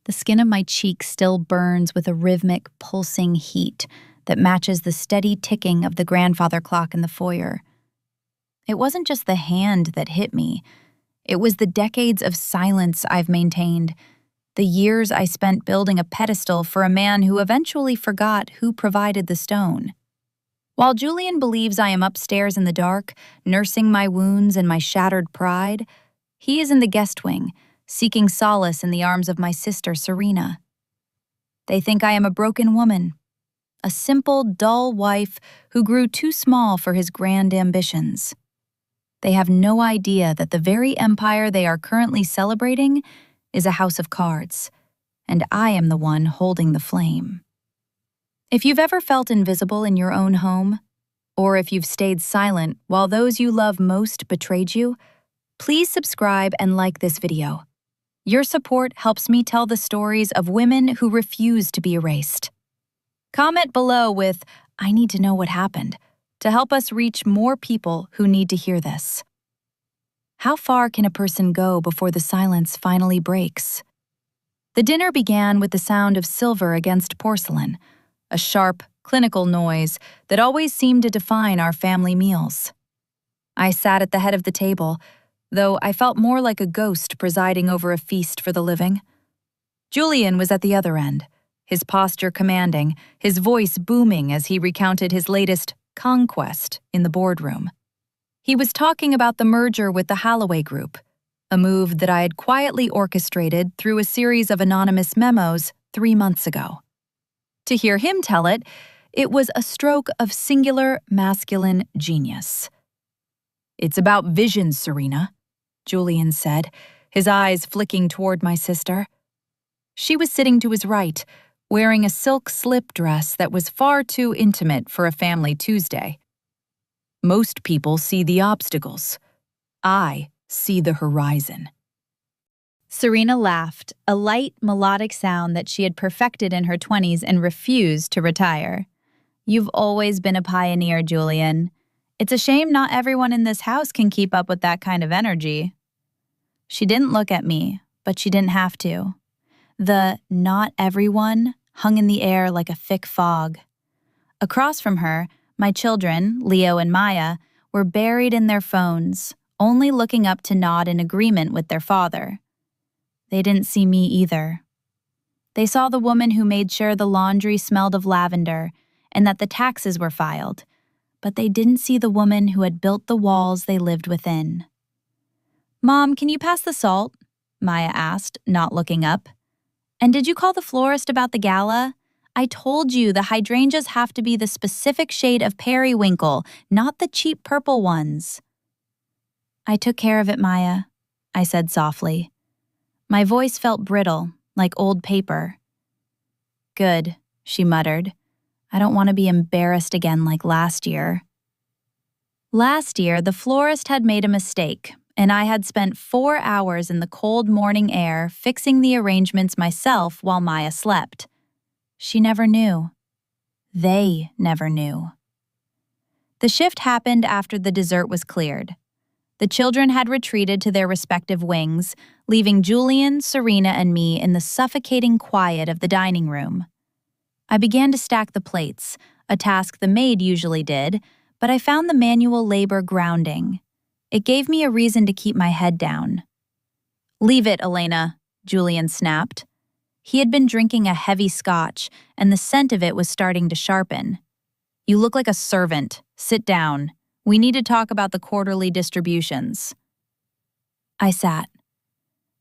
The skin of my cheek still burns with a rhythmic, pulsing heat that matches the steady ticking of the grandfather clock in the foyer. It wasn't just the hand that hit me. It was the decades of silence I've maintained, the years I spent building a pedestal for a man who eventually forgot who provided the stone. While Julian believes I am upstairs in the dark, nursing my wounds and my shattered pride, he is in the guest wing, seeking solace in the arms of my sister, Serena. They think I am a broken woman, a simple, dull wife who grew too small for his grand ambitions. They have no idea that the very empire they are currently celebrating is a house of cards, and I am the one holding the flame. If you've ever felt invisible in your own home, or if you've stayed silent while those you love most betrayed you, please subscribe and like this video. Your support helps me tell the stories of women who refuse to be erased. Comment below with, "I need to know what happened," to help us reach more people who need to hear this. How far can a person go before the silence finally breaks? The dinner began with the sound of silver against porcelain, a sharp, clinical noise that always seemed to define our family meals. I sat at the head of the table, though I felt more like a ghost presiding over a feast for the living. Julian was at the other end, his posture commanding, his voice booming as he recounted his latest conquest in the boardroom. He was talking about the merger with the Holloway Group, a move that I had quietly orchestrated through a series of anonymous memos 3 months ago. To hear him tell it, it was a stroke of singular masculine genius. "It's about vision, Serena," Julian said, his eyes flicking toward my sister. She was sitting to his right, wearing a silk slip dress that was far too intimate for a family Tuesday. "Most people see the obstacles. I see the horizon." Serena laughed, a light, melodic sound that she had perfected in her 20s and refused to retire. "You've always been a pioneer, Julian. It's a shame not everyone in this house can keep up with that kind of energy." She didn't look at me, but she didn't have to. The "not everyone" hung in the air like a thick fog. Across from her, my children, Leo and Maya, were buried in their phones, only looking up to nod in agreement with their father. They didn't see me either. They saw the woman who made sure the laundry smelled of lavender and that the taxes were filed, but they didn't see the woman who had built the walls they lived within. "Mom, can you pass the salt?" Maya asked, not looking up. "And did you call the florist about the gala? I told you the hydrangeas have to be the specific shade of periwinkle, not the cheap purple ones." "I took care of it, Maya," I said softly. My voice felt brittle, like old paper. "Good," she muttered. "I don't want to be embarrassed again like last year." Last year, the florist had made a mistake, and I had spent 4 hours in the cold morning air fixing the arrangements myself while Maya slept. She never knew. They never knew. The shift happened after the dessert was cleared. The children had retreated to their respective wings, leaving Julian, Serena, and me in the suffocating quiet of the dining room. I began to stack the plates, a task the maid usually did, but I found the manual labor grounding. It gave me a reason to keep my head down. "Leave it, Elena," Julian snapped. He had been drinking a heavy scotch, and the scent of it was starting to sharpen. "You look like a servant. Sit down. We need to talk about the quarterly distributions." I sat.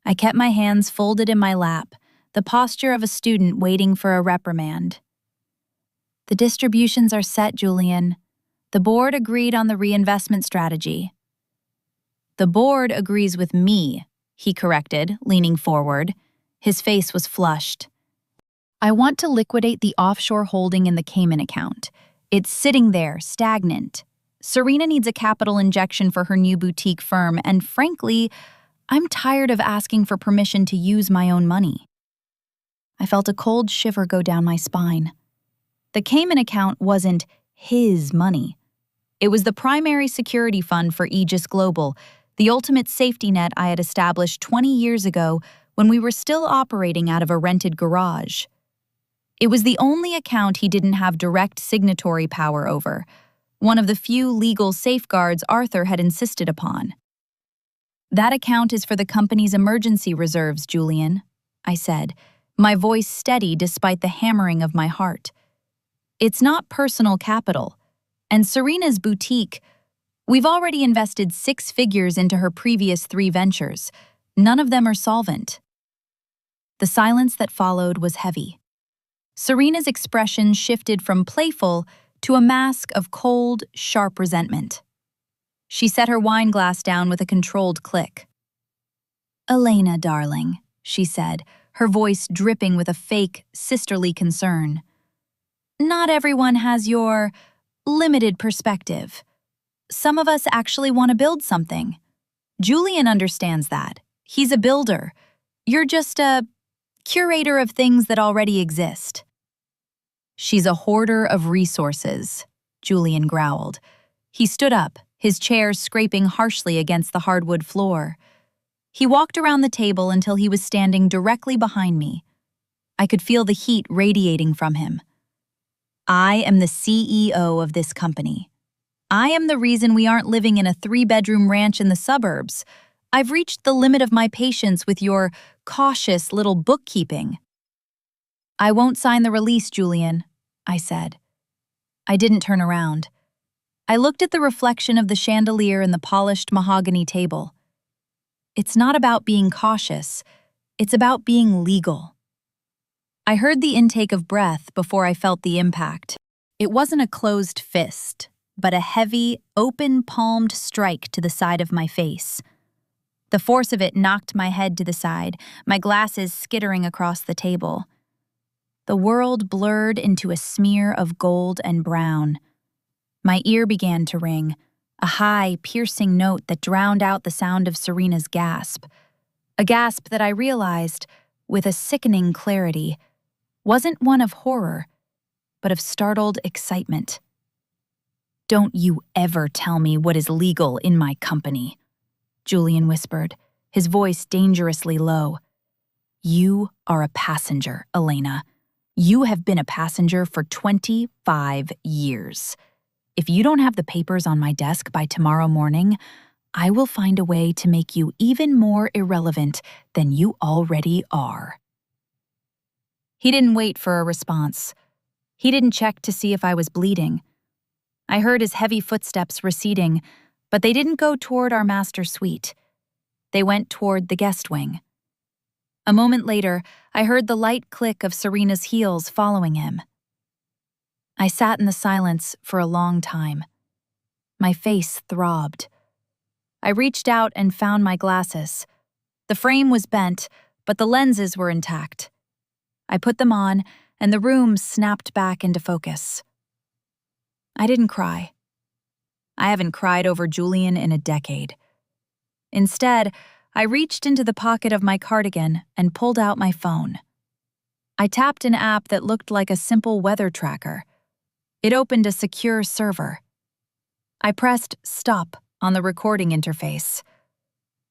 I kept my hands folded in my lap, the posture of a student waiting for a reprimand. "The distributions are set, Julian. The board agreed on the reinvestment strategy." "The board agrees with me," he corrected, leaning forward. His face was flushed. "I want to liquidate the offshore holding in the Cayman account. It's sitting there, stagnant. Serena needs a capital injection for her new boutique firm, and frankly, I'm tired of asking for permission to use my own money." I felt a cold shiver go down my spine. The Cayman account wasn't his money. It was the primary security fund for Aegis Global, the ultimate safety net I had established 20 years ago when we were still operating out of a rented garage. It was the only account he didn't have direct signatory power over, one of the few legal safeguards Arthur had insisted upon. "That account is for the company's emergency reserves, Julian," I said, my voice steady despite the hammering of my heart. "It's not personal capital. And Serena's boutique, we've already invested 6 figures into her previous 3 ventures. None of them are solvent." The silence that followed was heavy. Serena's expression shifted from playful to a mask of cold, sharp resentment. She set her wine glass down with a controlled click. "Elena, darling," she said, her voice dripping with a fake, sisterly concern. "Not everyone has your limited perspective. Some of us actually want to build something. Julian understands that. He's a builder. You're just a curator of things that already exist." "She's a hoarder of resources," Julian growled. He stood up, his chair scraping harshly against the hardwood floor. He walked around the table until he was standing directly behind me. I could feel the heat radiating from him. "I am the CEO of this company. I am the reason we aren't living in a 3-bedroom ranch in the suburbs. I've reached the limit of my patience with your cautious little bookkeeping." "I won't sign the release, Julian," I said. I didn't turn around. I looked at the reflection of the chandelier and the polished mahogany table. It's not about being cautious. It's about being legal. I heard the intake of breath before I felt the impact. It wasn't a closed fist, but a heavy, open-palmed strike to the side of my face. The force of it knocked my head to the side, my glasses skittering across the table. The world blurred into a smear of gold and brown. My ear began to ring, a high, piercing note that drowned out the sound of Serena's gasp. A gasp that I realized, with a sickening clarity, wasn't one of horror, but of startled excitement. "Don't you ever tell me what is legal in my company," Julian whispered, his voice dangerously low. "You are a passenger, Elena. You have been a passenger for 25 years. If you don't have the papers on my desk by tomorrow morning, I will find a way to make you even more irrelevant than you already are." He didn't wait for a response. He didn't check to see if I was bleeding. I heard his heavy footsteps receding, but they didn't go toward our master suite. They went toward the guest wing. A moment later, I heard the light click of Serena's heels following him. I sat in the silence for a long time. My face throbbed. I reached out and found my glasses. The frame was bent, but the lenses were intact. I put them on, and the room snapped back into focus. I didn't cry. I haven't cried over Julian in a decade. Instead, I reached into the pocket of my cardigan and pulled out my phone. I tapped an app that looked like a simple weather tracker. It opened a secure server. I pressed stop on the recording interface.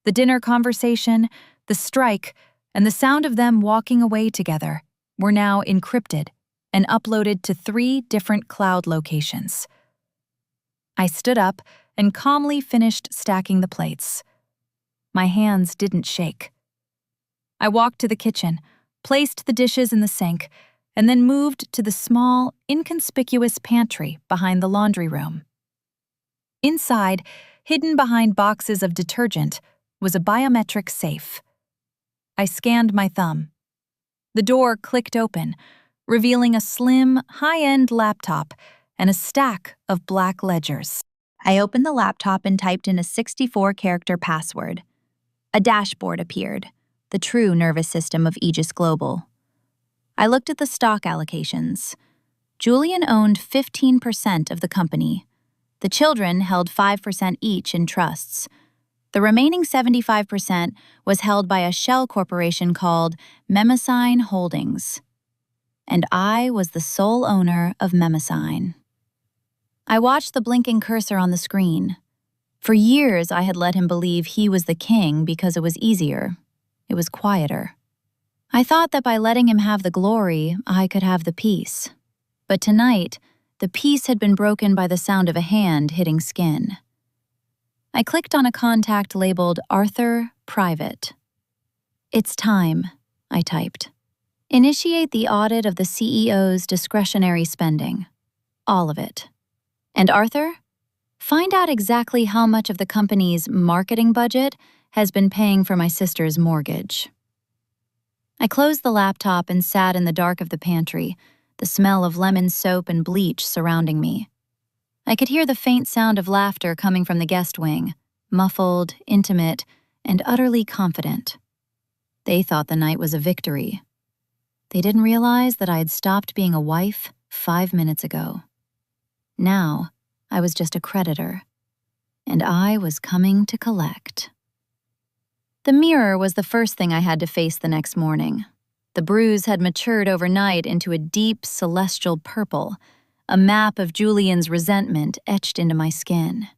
The dinner conversation, the strike, and the sound of them walking away together were now encrypted and uploaded to 3 different cloud locations. I stood up and calmly finished stacking the plates. My hands didn't shake. I walked to the kitchen, placed the dishes in the sink, and then moved to the small, inconspicuous pantry behind the laundry room. Inside, hidden behind boxes of detergent, was a biometric safe. I scanned my thumb. The door clicked open, revealing a slim, high-end laptop and a stack of black ledgers. I opened the laptop and typed in a 64-character password. A dashboard appeared, the true nervous system of Aegis Global. I looked at the stock allocations. Julian owned 15% of the company. The children held 5% each in trusts. The remaining 75% was held by a shell corporation called Memesine Holdings. And I was the sole owner of Memesine. I watched the blinking cursor on the screen. For years, I had let him believe he was the king because it was easier. It was quieter. I thought that by letting him have the glory, I could have the peace. But tonight, the peace had been broken by the sound of a hand hitting skin. I clicked on a contact labeled Arthur, Private. "It's time," I typed. "Initiate the audit of the CEO's discretionary spending. All of it. And Arthur? Find out exactly how much of the company's marketing budget has been paying for my sister's mortgage." I closed the laptop and sat in the dark of the pantry, the smell of lemon soap and bleach surrounding me. I could hear the faint sound of laughter coming from the guest wing, muffled, intimate, and utterly confident. They thought the night was a victory. They didn't realize that I had stopped being a wife 5 minutes ago. Now, I was just a creditor, and I was coming to collect. The mirror was the first thing I had to face the next morning. The bruise had matured overnight into a deep, celestial purple, a map of Julian's resentment etched into my skin.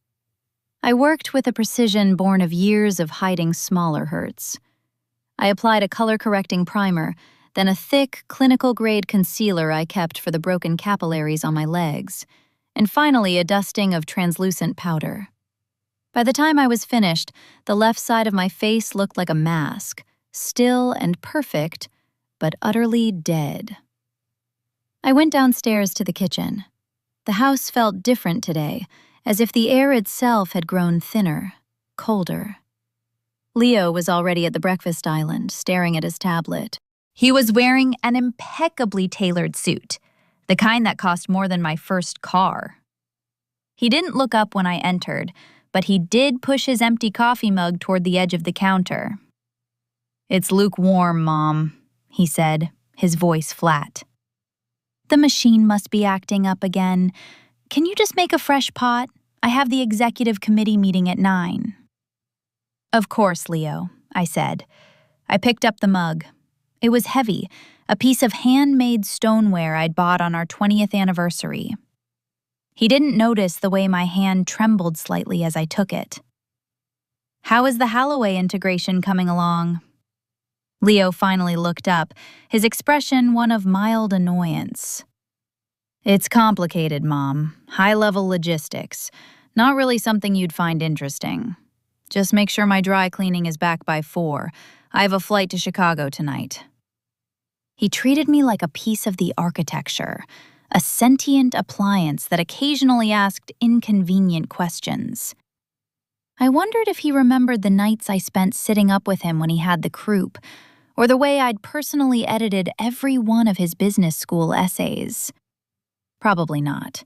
I worked with a precision born of years of hiding smaller hurts. I applied a color-correcting primer, then a thick, clinical-grade concealer I kept for the broken capillaries on my legs, and finally a dusting of translucent powder. By the time I was finished, the left side of my face looked like a mask, still and perfect, but utterly dead. I went downstairs to the kitchen. The house felt different today, as if the air itself had grown thinner, colder. Leo was already at the breakfast island, staring at his tablet. He was wearing an impeccably tailored suit, the kind that cost more than my first car. He didn't look up when I entered, but he did push his empty coffee mug toward the edge of the counter. "It's lukewarm, Mom," he said, his voice flat. "The machine must be acting up again. Can you just make a fresh pot? I have the executive committee meeting at 9. "Of course, Leo," I said. I picked up the mug. It was heavy, a piece of handmade stoneware I'd bought on our 20th anniversary. He didn't notice the way my hand trembled slightly as I took it. "How is the Halloway integration coming along?" Leo finally looked up, his expression one of mild annoyance. "It's complicated, Mom. High-level logistics. Not really something you'd find interesting. Just make sure my dry cleaning is back by 4. I have a flight to Chicago tonight." He treated me like a piece of the architecture, a sentient appliance that occasionally asked inconvenient questions. I wondered if he remembered the nights I spent sitting up with him when he had the croup, or the way I'd personally edited every one of his business school essays. Probably not.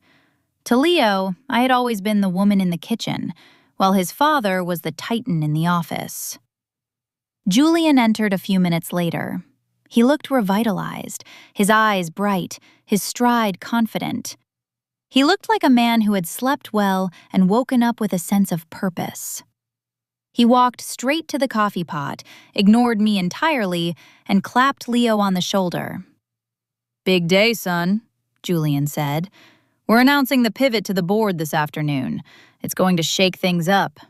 To Leo, I had always been the woman in the kitchen, while his father was the titan in the office. Julian entered a few minutes later. He looked revitalized, his eyes bright, his stride confident. He looked like a man who had slept well and woken up with a sense of purpose. He walked straight to the coffee pot, ignored me entirely, and clapped Leo on the shoulder. "Big day, son," Julian said. "We're announcing the pivot to the board this afternoon. It's going to shake things up."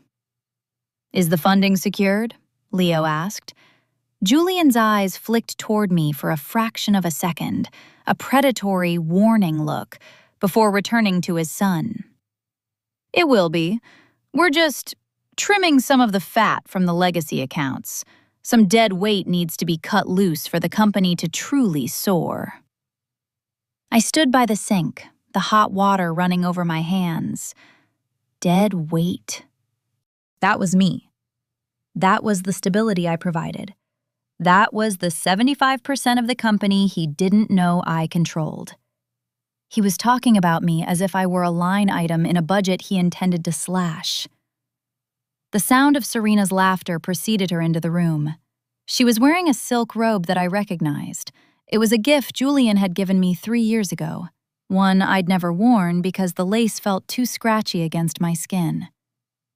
"Is the funding secured?" Leo asked. Julian's eyes flicked toward me for a fraction of a second, a predatory, warning look, before returning to his son. "It will be. We're just trimming some of the fat from the legacy accounts. Some dead weight needs to be cut loose for the company to truly soar." I stood by the sink, the hot water running over my hands. Dead weight. That was me. That was the stability I provided. That was the 75% of the company he didn't know I controlled. He was talking about me as if I were a line item in a budget he intended to slash. The sound of Serena's laughter preceded her into the room. She was wearing a silk robe that I recognized. It was a gift Julian had given me 3 years ago, one I'd never worn because the lace felt too scratchy against my skin.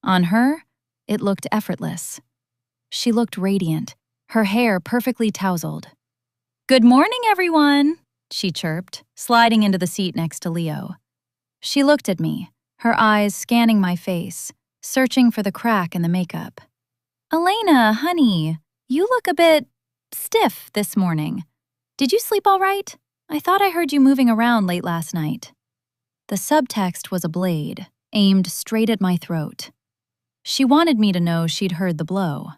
On her, it looked effortless. She looked radiant, her hair perfectly tousled. "Good morning, everyone," she chirped, sliding into the seat next to Leo. She looked at me, her eyes scanning my face, searching for the crack in the makeup. "Elena, honey, you look a bit stiff this morning. Did you sleep all right? I thought I heard you moving around late last night." The subtext was a blade, aimed straight at my throat. She wanted me to know she'd heard the blow.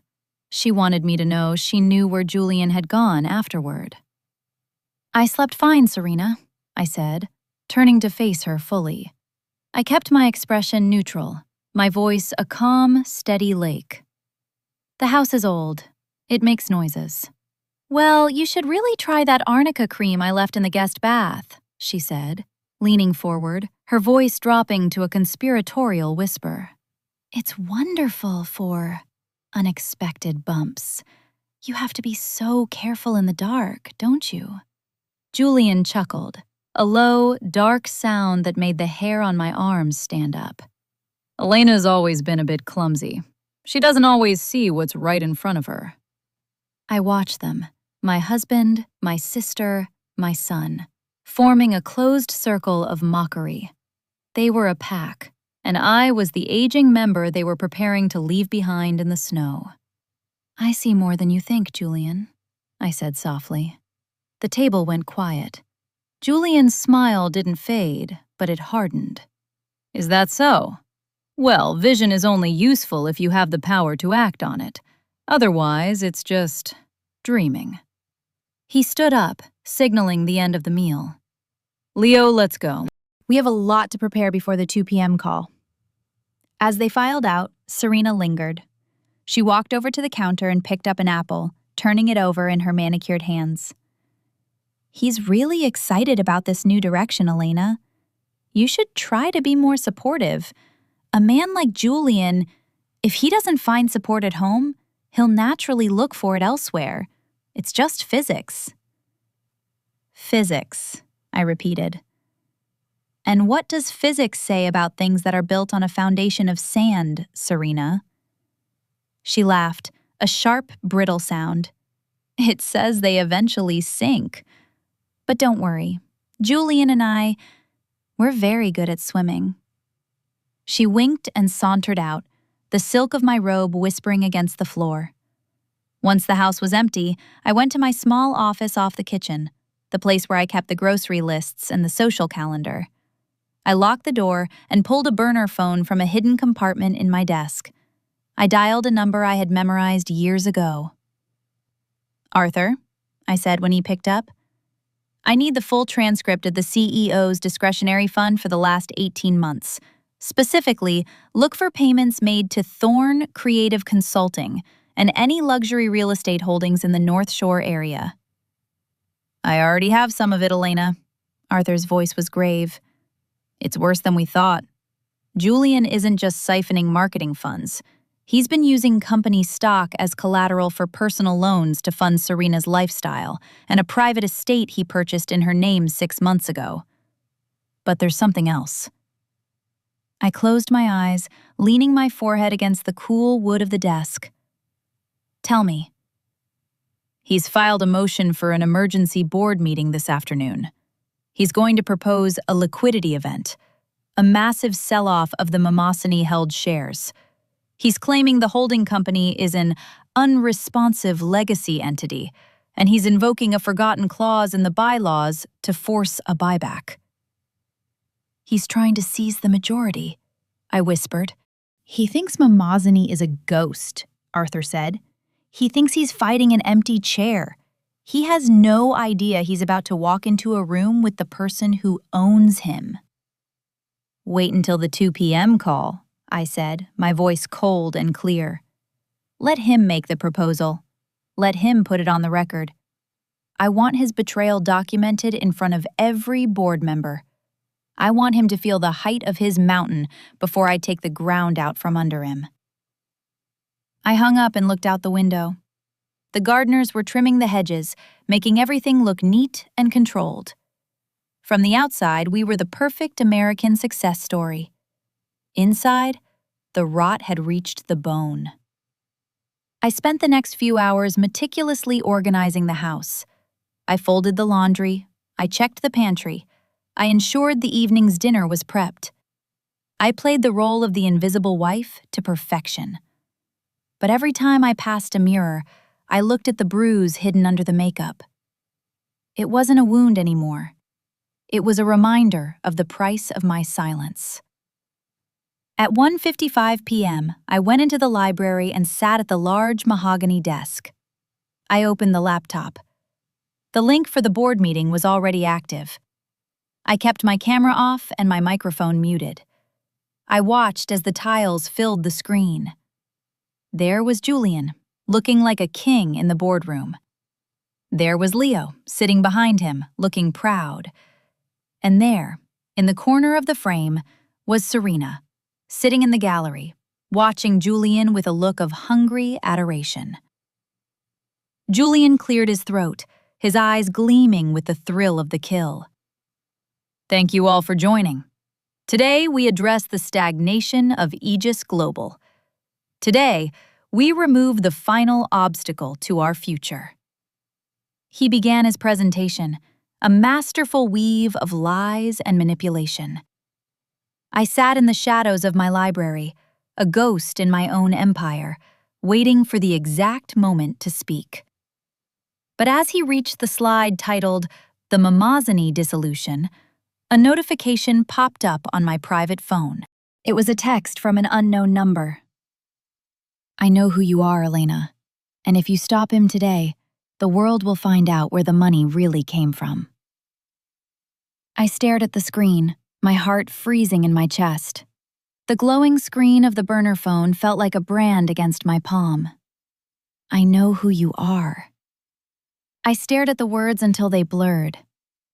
She wanted me to know she knew where Julian had gone afterward. "I slept fine, Serena," I said, turning to face her fully. I kept my expression neutral, my voice a calm, steady lake. "The house is old. It makes noises." "Well, you should really try that arnica cream I left in the guest bath," she said, leaning forward, her voice dropping to a conspiratorial whisper. "It's wonderful for unexpected bumps. You have to be so careful in the dark, don't you?" Julian chuckled, a low, dark sound that made the hair on my arms stand up. "Elena's always been a bit clumsy. She doesn't always see what's right in front of her." I watched them, my husband, my sister, my son, forming a closed circle of mockery. They were a pack, and I was the aging member they were preparing to leave behind in the snow. "I see more than you think, Julian," I said softly. The table went quiet. Julian's smile didn't fade, but it hardened. "Is that so? Well, vision is only useful if you have the power to act on it. Otherwise, it's just dreaming." He stood up, signaling the end of the meal. "Leo, let's go. We have a lot to prepare before the 2 p.m. call." As they filed out, Serena lingered. She walked over to the counter and picked up an apple, turning it over in her manicured hands. "He's really excited about this new direction, Elena. You should try to be more supportive. A man like Julian, if he doesn't find support at home, he'll naturally look for it elsewhere. It's just physics." "Physics," I repeated. "And what does physics say about things that are built on a foundation of sand, Serena?" She laughed, a sharp, brittle sound. "It says they eventually sink. But don't worry, Julian and we're very good at swimming." She winked and sauntered out, the silk of my robe whispering against the floor. Once the house was empty, I went to my small office off the kitchen, the place where I kept the grocery lists and the social calendar. I locked the door and pulled a burner phone from a hidden compartment in my desk. I dialed a number I had memorized years ago. "Arthur," I said when he picked up. "I need the full transcript of the CEO's discretionary fund for the last 18 months. Specifically, look for payments made to Thorne Creative Consulting and any luxury real estate holdings in the North Shore area." "I already have some of it, Elena." Arthur's voice was grave. "It's worse than we thought. Julian isn't just siphoning marketing funds. He's been using company stock as collateral for personal loans to fund Serena's lifestyle and a private estate he purchased in her name 6 months ago. But there's something else." I closed my eyes, leaning my forehead against the cool wood of the desk. "Tell me." "He's filed a motion for an emergency board meeting this afternoon. He's going to propose a liquidity event, a massive sell-off of the Mimosini-held shares. He's claiming the holding company is an unresponsive legacy entity, and he's invoking a forgotten clause in the bylaws to force a buyback." "He's trying to seize the majority," I whispered. "He thinks Mimosini is a ghost," Arthur said. "He thinks he's fighting an empty chair. He has no idea he's about to walk into a room with the person who owns him." "Wait until the 2 p.m. call," I said, my voice cold and clear. "Let him make the proposal. Let him put it on the record. I want his betrayal documented in front of every board member. I want him to feel the height of his mountain before I take the ground out from under him." I hung up and looked out the window. The gardeners were trimming the hedges, making everything look neat and controlled. From the outside, we were the perfect American success story. Inside, the rot had reached the bone. I spent the next few hours meticulously organizing the house. I folded the laundry, I checked the pantry, I ensured the evening's dinner was prepped. I played the role of the invisible wife to perfection. But every time I passed a mirror, I looked at the bruise hidden under the makeup. It wasn't a wound anymore. It was a reminder of the price of my silence. At 1:55 p.m., I went into the library and sat at the large mahogany desk. I opened the laptop. The link for the board meeting was already active. I kept my camera off and my microphone muted. I watched as the tiles filled the screen. There was Julian, looking like a king in the boardroom. There was Leo, sitting behind him, looking proud. And there, in the corner of the frame, was Serena, sitting in the gallery, watching Julian with a look of hungry adoration. Julian cleared his throat, his eyes gleaming with the thrill of the kill. Thank you all for joining. Today, we address the stagnation of Aegis Global. Today, we remove the final obstacle to our future. He began his presentation, a masterful weave of lies and manipulation. I sat in the shadows of my library, a ghost in my own empire, waiting for the exact moment to speak. But as he reached the slide titled, "The Mamazani Dissolution," a notification popped up on my private phone. It was a text from an unknown number. I know who you are, Elena, and if you stop him today, the world will find out where the money really came from. I stared at the screen, my heart freezing in my chest. The glowing screen of the burner phone felt like a brand against my palm. I know who you are. I stared at the words until they blurred.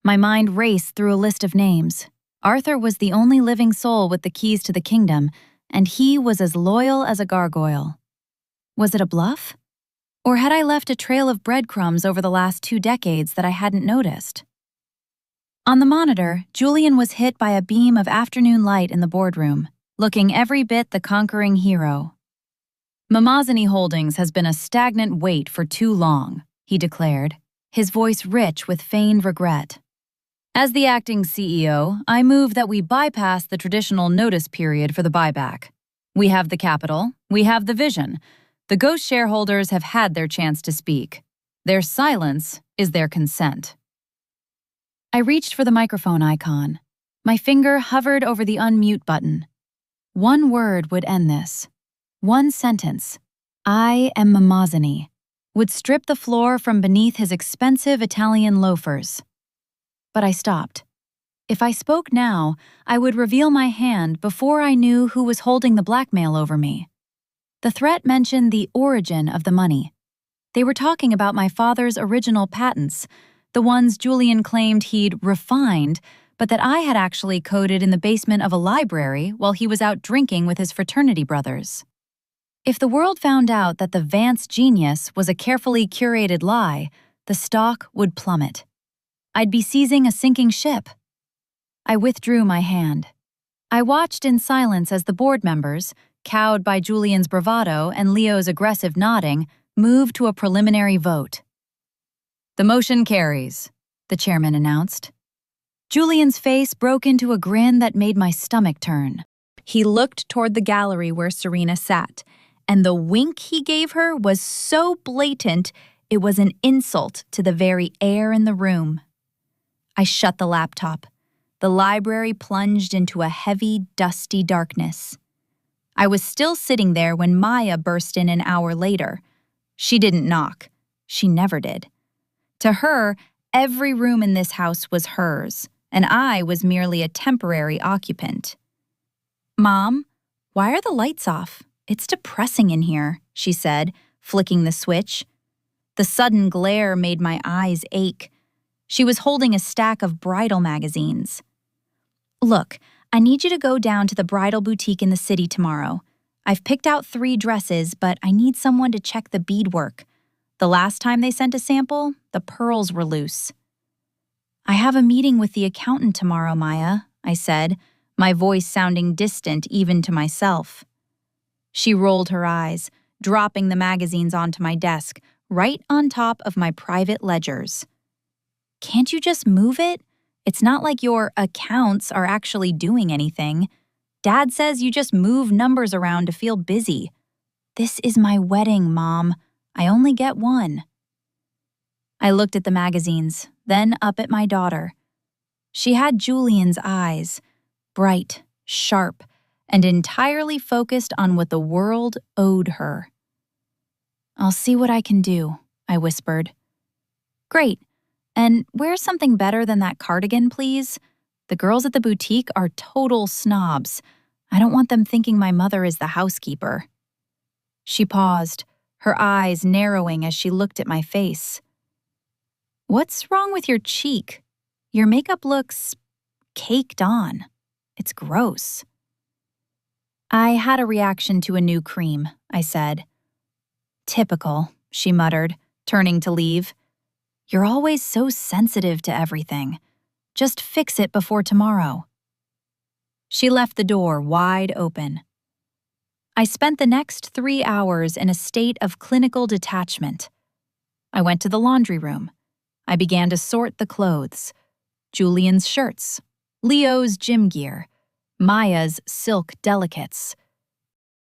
My mind raced through a list of names. Arthur was the only living soul with the keys to the kingdom, and he was as loyal as a gargoyle. Was it a bluff? Or had I left a trail of breadcrumbs over the last 2 decades that I hadn't noticed? On the monitor, Julian was hit by a beam of afternoon light in the boardroom, looking every bit the conquering hero. Mamazani Holdings has been a stagnant wait for too long, he declared, his voice rich with feigned regret. As the acting CEO, I move that we bypass the traditional notice period for the buyback. We have the capital, we have the vision. The ghost shareholders have had their chance to speak. Their silence is their consent. I reached for the microphone icon. My finger hovered over the unmute button. One word would end this. One sentence, "I am Mamazani," would strip the floor from beneath his expensive Italian loafers. But I stopped. If I spoke now, I would reveal my hand before I knew who was holding the blackmail over me. The threat mentioned the origin of the money. They were talking about my father's original patents, the ones Julian claimed he'd refined, but that I had actually coded in the basement of a library while he was out drinking with his fraternity brothers. If the world found out that the Vance genius was a carefully curated lie, the stock would plummet. I'd be seizing a sinking ship. I withdrew my hand. I watched in silence as the board members, cowed by Julian's bravado and Leo's aggressive nodding, moved to a preliminary vote. The motion carries, the chairman announced. Julian's face broke into a grin that made my stomach turn. He looked toward the gallery where Serena sat, and the wink he gave her was so blatant it was an insult to the very air in the room. I shut the laptop. The library plunged into a heavy, dusty darkness. I was still sitting there when Maya burst in an hour later. She didn't knock. She never did. To her, every room in this house was hers, and I was merely a temporary occupant. "Mom, why are the lights off? It's depressing in here," she said, flicking the switch. The sudden glare made my eyes ache. She was holding a stack of bridal magazines. "Look, I need you to go down to the bridal boutique in the city tomorrow. I've picked out 3 dresses, but I need someone to check the beadwork. The last time they sent a sample, the pearls were loose." "I have a meeting with the accountant tomorrow, Maya," I said, my voice sounding distant even to myself. She rolled her eyes, dropping the magazines onto my desk, right on top of my private ledgers. "Can't you just move it? It's not like your accounts are actually doing anything. Dad says you just move numbers around to feel busy. This is my wedding, Mom. I only get one. I looked at the magazines, then up at my daughter. She had Julian's eyes, bright, sharp, and entirely focused on what the world owed her. "I'll see what I can do," I whispered. "Great. And wear something better than that cardigan, please. The girls at the boutique are total snobs. I don't want them thinking my mother is the housekeeper." She paused, her eyes narrowing as she looked at my face. "What's wrong with your cheek? Your makeup looks caked on. It's gross." "I had a reaction to a new cream," I said. "Typical," she muttered, turning to leave. "You're always so sensitive to everything. Just fix it before tomorrow." She left the door wide open. I spent the next 3 hours in a state of clinical detachment. I went to the laundry room. I began to sort the clothes. Julian's shirts, Leo's gym gear, Maya's silk delicates.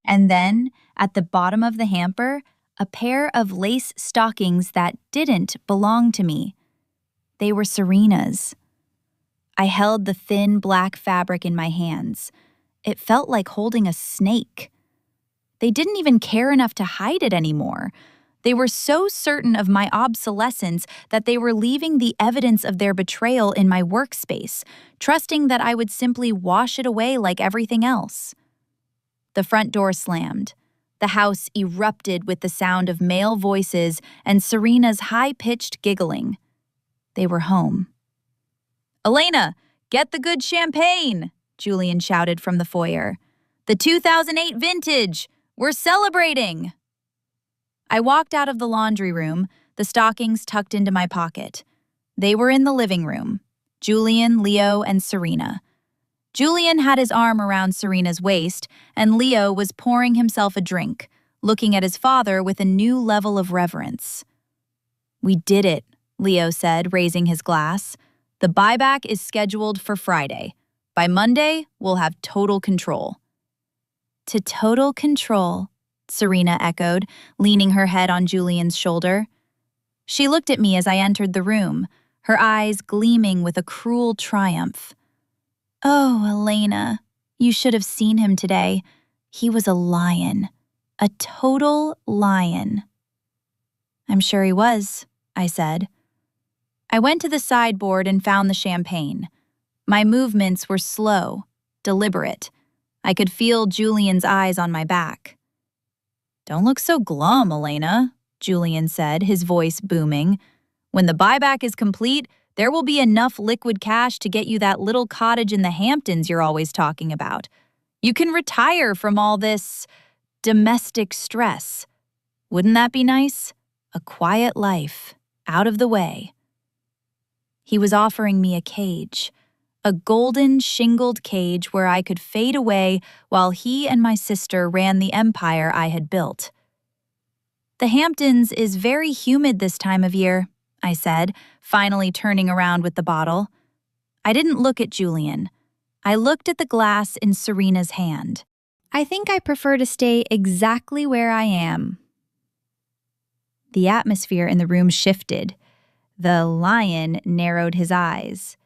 And then, at the bottom of the hamper, a pair of lace stockings that didn't belong to me. They were Serena's. I held the thin black fabric in my hands. It felt like holding a snake. They didn't even care enough to hide it anymore. They were so certain of my obsolescence that they were leaving the evidence of their betrayal in my workspace, trusting that I would simply wash it away like everything else. The front door slammed. The house erupted with the sound of male voices and Serena's high-pitched giggling. They were home. "Elena, get the good champagne!" Julian shouted from the foyer. "The 2008 vintage! We're celebrating!" I walked out of the laundry room, the stockings tucked into my pocket. They were in the living room. Julian, Leo, and Serena. Julian had his arm around Serena's waist, and Leo was pouring himself a drink, looking at his father with a new level of reverence. "We did it," Leo said, raising his glass. "The buyback is scheduled for Friday. By Monday, we'll have total control." "To total control," Serena echoed, leaning her head on Julian's shoulder. She looked at me as I entered the room, her eyes gleaming with a cruel triumph. "Oh, Elena, you should have seen him today. He was a lion. A total lion." "I'm sure he was," I said. I went to the sideboard and found the champagne. My movements were slow, deliberate. I could feel Julian's eyes on my back. "Don't look so glum, Elena," Julian said, his voice booming. "When the buyback is complete, there will be enough liquid cash to get you that little cottage in the Hamptons you're always talking about. You can retire from all this domestic stress. Wouldn't that be nice? A quiet life, out of the way." He was offering me a cage, a golden shingled cage where I could fade away while he and my sister ran the empire I had built. "The Hamptons is very humid this time of year," I said, finally turning around with the bottle. I didn't look at Julian. I looked at the glass in Serena's hand. "I think I prefer to stay exactly where I am." The atmosphere in the room shifted. The lion narrowed his eyes.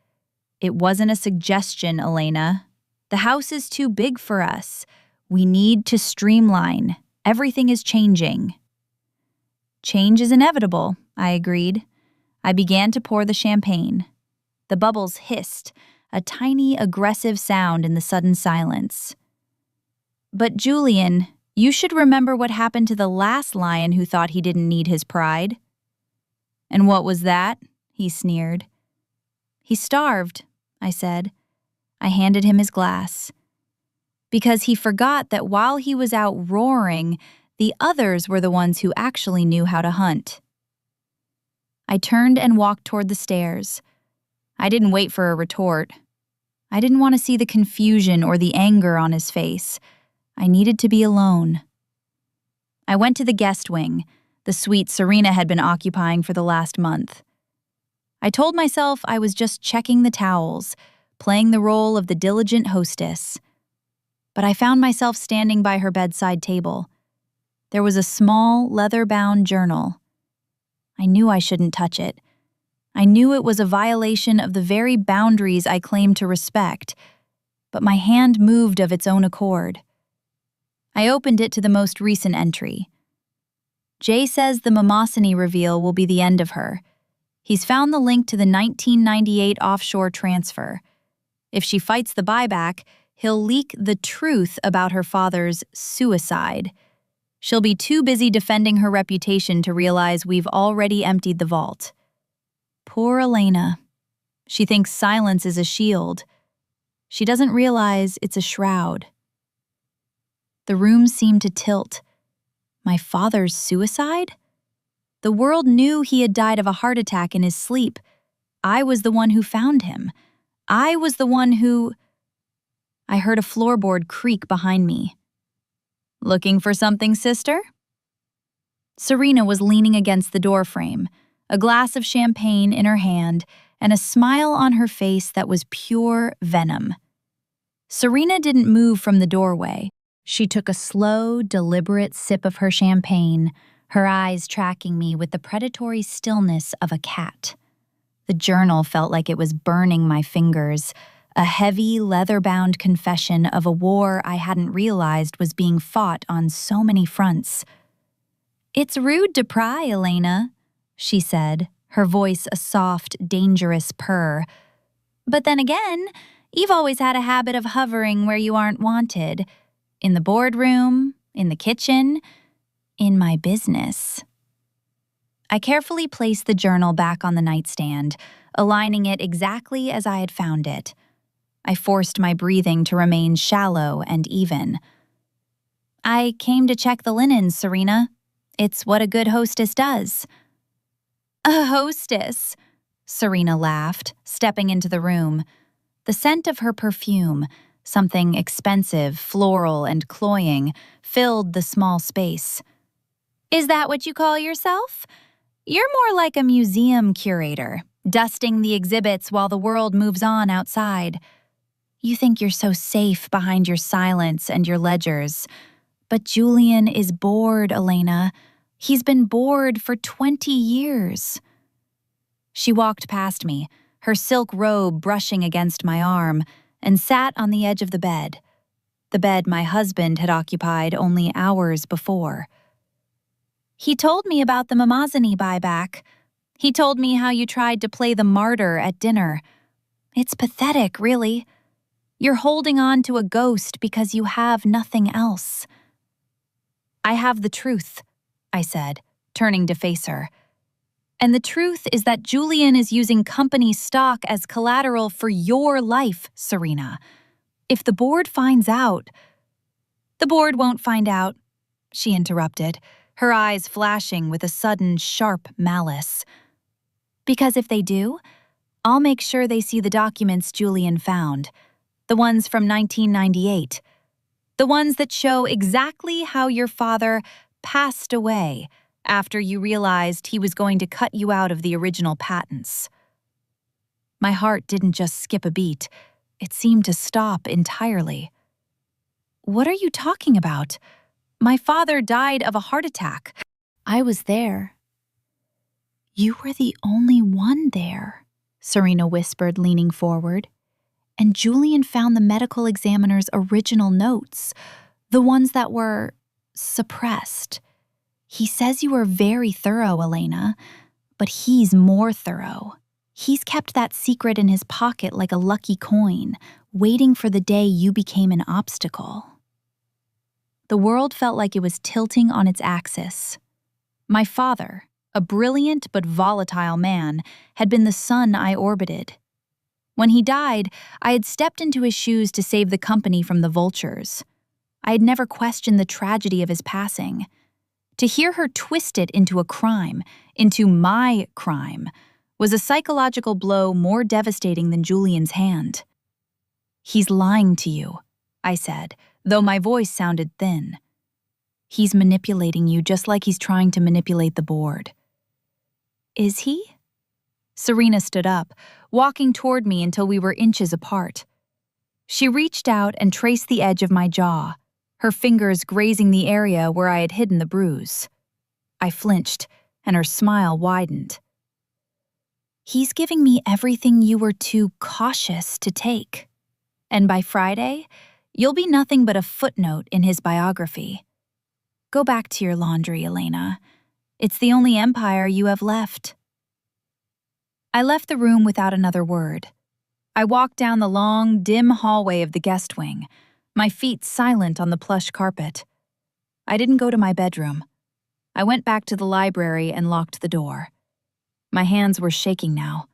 "It wasn't a suggestion, Elena. The house is too big for us. We need to streamline. Everything is changing." "Change is inevitable," I agreed. I began to pour the champagne. The bubbles hissed, a tiny, aggressive sound in the sudden silence. "But Julian, you should remember what happened to the last lion who thought he didn't need his pride." "And what was that?" he sneered. "He starved," I said. I handed him his glass. "Because he forgot that while he was out roaring, the others were the ones who actually knew how to hunt." I turned and walked toward the stairs. I didn't wait for a retort. I didn't want to see the confusion or the anger on his face. I needed to be alone. I went to the guest wing, the suite Serena had been occupying for the last month. I told myself I was just checking the towels, playing the role of the diligent hostess. But I found myself standing by her bedside table. There was a small, leather-bound journal. I knew I shouldn't touch it. I knew it was a violation of the very boundaries I claimed to respect, but my hand moved of its own accord. I opened it to the most recent entry. Jay says the Mimosany reveal will be the end of her. He's found the link to the 1998 offshore transfer. If she fights the buyback, he'll leak the truth about her father's suicide. She'll be too busy defending her reputation to realize we've already emptied the vault. Poor Elena. She thinks silence is a shield. She doesn't realize it's a shroud. The room seemed to tilt. My father's suicide? The world knew he had died of a heart attack in his sleep. I was the one who found him. I was the one who... I heard a floorboard creak behind me. "Looking for something, sister?" Serena was leaning against the doorframe, a glass of champagne in her hand, and a smile on her face that was pure venom. Serena didn't move from the doorway. She took a slow, deliberate sip of her champagne, her eyes tracking me with the predatory stillness of a cat. The journal felt like it was burning my fingers, a heavy, leather-bound confession of a war I hadn't realized was being fought on so many fronts. "It's rude to pry, Elena," she said, her voice a soft, dangerous purr. "But then again, you've always had a habit of hovering where you aren't wanted. In the boardroom, in the kitchen, in my business." I carefully placed the journal back on the nightstand, aligning it exactly as I had found it. I forced my breathing to remain shallow and even. "I came to check the linens, Serena. It's what a good hostess does." "A hostess?" Serena laughed, stepping into the room. The scent of her perfume, something expensive, floral, and cloying, filled the small space. "Is that what you call yourself? You're more like a museum curator, dusting the exhibits while the world moves on outside. You think you're so safe behind your silence and your ledgers. But Julian is bored, Elena. He's been bored for 20 years. She walked past me, her silk robe brushing against my arm, and sat on the edge of the bed my husband had occupied only hours before. "He told me about the Mimosany buyback. He told me how you tried to play the martyr at dinner. It's pathetic, really. You're holding on to a ghost because you have nothing else." "I have the truth," I said, turning to face her. "And the truth is that Julian is using company stock as collateral for your life, Serena. If the board finds out—" "The board won't find out," she interrupted, her eyes flashing with a sudden, sharp malice. "Because if they do, I'll make sure they see the documents Julian found. The ones from 1998. The ones that show exactly how your father passed away after you realized he was going to cut you out of the original patents." My heart didn't just skip a beat. It seemed to stop entirely. "What are you talking about? My father died of a heart attack. I was there." "You were the only one there," Serena whispered, leaning forward. "And Julian found the medical examiner's original notes, the ones that were suppressed. He says you were very thorough, Elena, but he's more thorough. He's kept that secret in his pocket like a lucky coin, waiting for the day you became an obstacle." The world felt like it was tilting on its axis. My father, a brilliant but volatile man, had been the sun I orbited. When he died, I had stepped into his shoes to save the company from the vultures. I had never questioned the tragedy of his passing. To hear her twist it into a crime, into my crime, was a psychological blow more devastating than Julian's hand. "He's lying to you," I said, though my voice sounded thin. "He's manipulating you just like he's trying to manipulate the board." "Is he?" Serena stood up, walking toward me until we were inches apart. She reached out and traced the edge of my jaw, her fingers grazing the area where I had hidden the bruise. I flinched, and her smile widened. "He's giving me everything you were too cautious to take. And by Friday, you'll be nothing but a footnote in his biography. Go back to your laundry, Elena. It's the only empire you have left." I left the room without another word. I walked down the long, dim hallway of the guest wing, my feet silent on the plush carpet. I didn't go to my bedroom. I went back to the library and locked the door. My hands were shaking now.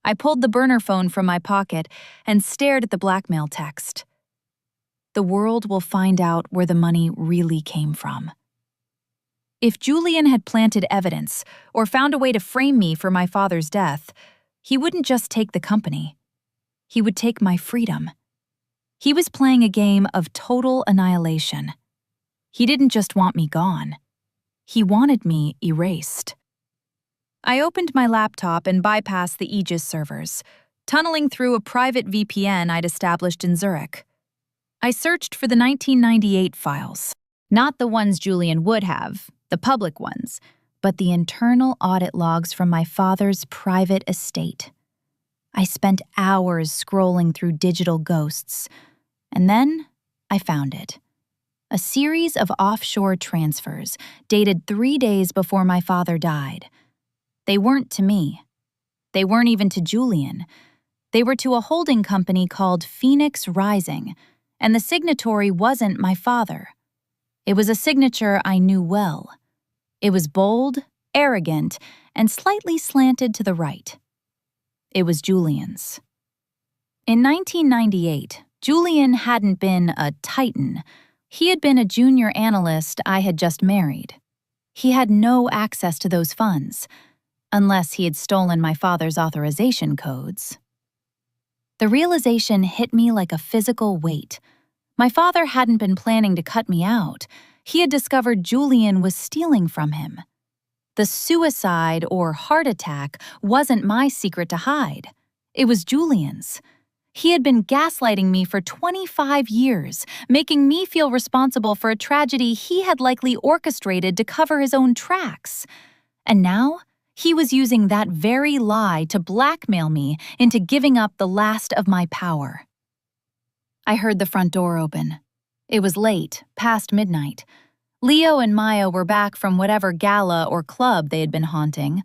I pulled the burner phone from my pocket and stared at the blackmail text. The world will find out where the money really came from. If Julian had planted evidence or found a way to frame me for my father's death, he wouldn't just take the company. He would take my freedom. He was playing a game of total annihilation. He didn't just want me gone. He wanted me erased. I opened my laptop and bypassed the Aegis servers, tunneling through a private VPN I'd established in Zurich. I searched for the 1998 files, not the ones Julian would have, the public ones, but the internal audit logs from my father's private estate. I spent hours scrolling through digital ghosts, and then I found it. A series of offshore transfers dated 3 days before my father died. They weren't to me. They weren't even to Julian. They were to a holding company called Phoenix Rising, and the signatory wasn't my father. It was a signature I knew well. It was bold, arrogant, and slightly slanted to the right. It was Julian's. In 1998, Julian hadn't been a titan. He had been a junior analyst I had just married. He had no access to those funds, unless he had stolen my father's authorization codes. The realization hit me like a physical weight. My father hadn't been planning to cut me out. He had discovered Julian was stealing from him. The suicide or heart attack wasn't my secret to hide. It was Julian's. He had been gaslighting me for 25 years, making me feel responsible for a tragedy he had likely orchestrated to cover his own tracks. And now, he was using that very lie to blackmail me into giving up the last of my power. I heard the front door open. It was late, past midnight. Leo and Maya were back from whatever gala or club they had been haunting.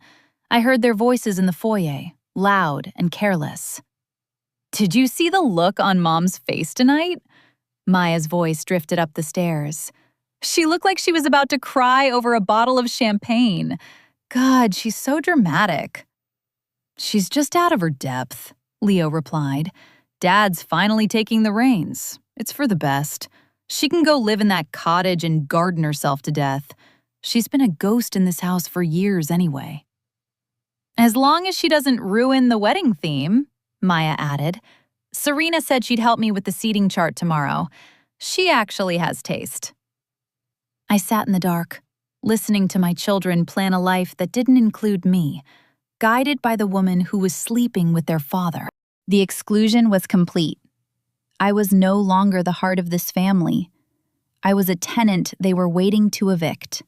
I heard their voices in the foyer, loud and careless. "Did you see the look on Mom's face tonight?" Maya's voice drifted up the stairs. "She looked like she was about to cry over a bottle of champagne. God, she's so dramatic." "She's just out of her depth," Leo replied. "Dad's finally taking the reins. It's for the best. She can go live in that cottage and garden herself to death. She's been a ghost in this house for years anyway." "As long as she doesn't ruin the wedding theme," Maya added. "Serena said she'd help me with the seating chart tomorrow. She actually has taste." I sat in the dark, listening to my children plan a life that didn't include me, guided by the woman who was sleeping with their father. The exclusion was complete. I was no longer the heart of this family. I was a tenant they were waiting to evict.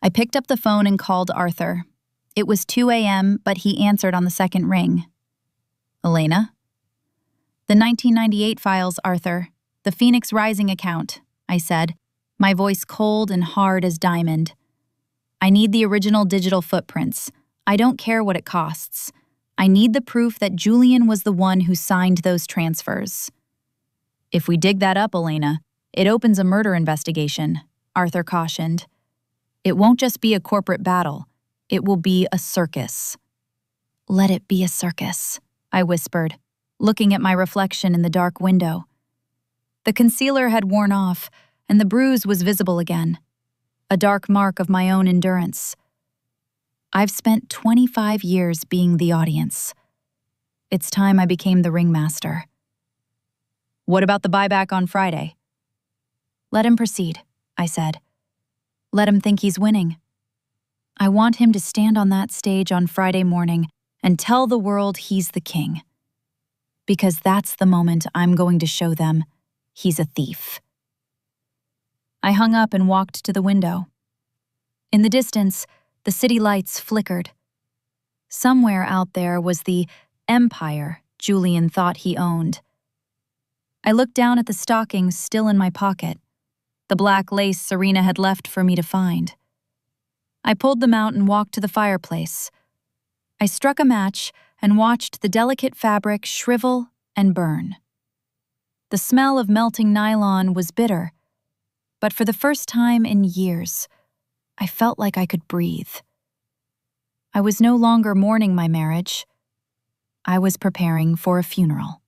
I picked up the phone and called Arthur. It was 2 a.m., but he answered on the second ring. "Elena?" "The 1998 files, Arthur. The Phoenix Rising account," I said, my voice cold and hard as diamond. "I need the original digital footprints. I don't care what it costs. I need the proof that Julian was the one who signed those transfers." "If we dig that up, Elena, it opens a murder investigation," Arthur cautioned. "It won't just be a corporate battle. It will be a circus." "Let it be a circus," I whispered, looking at my reflection in the dark window. The concealer had worn off, and the bruise was visible again, a dark mark of my own endurance. I've spent 25 years being the audience. It's time I became the ringmaster. "What about the buyback on Friday?" "Let him proceed," I said. "Let him think he's winning. I want him to stand on that stage on Friday morning and tell the world he's the king. Because that's the moment I'm going to show them he's a thief." I hung up and walked to the window. In the distance, the city lights flickered. Somewhere out there was the empire Julian thought he owned. I looked down at the stockings still in my pocket, the black lace Serena had left for me to find. I pulled them out and walked to the fireplace. I struck a match and watched the delicate fabric shrivel and burn. The smell of melting nylon was bitter, but for the first time in years, I felt like I could breathe. I was no longer mourning my marriage. I was preparing for a funeral.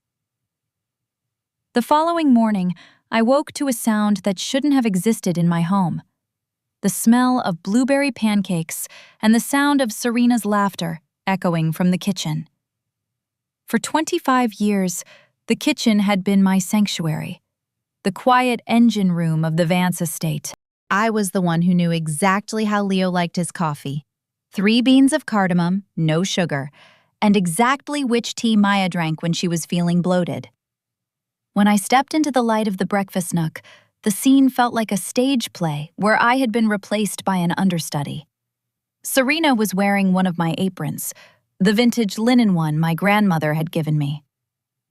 The following morning, I woke to a sound that shouldn't have existed in my home. The smell of blueberry pancakes and the sound of Serena's laughter echoing from the kitchen. For 25 years, the kitchen had been my sanctuary, the quiet engine room of the Vance estate. I was the one who knew exactly how Leo liked his coffee. 3 beans of cardamom, no sugar, and exactly which tea Maya drank when she was feeling bloated. When I stepped into the light of the breakfast nook, the scene felt like a stage play where I had been replaced by an understudy. Serena was wearing one of my aprons, the vintage linen one my grandmother had given me.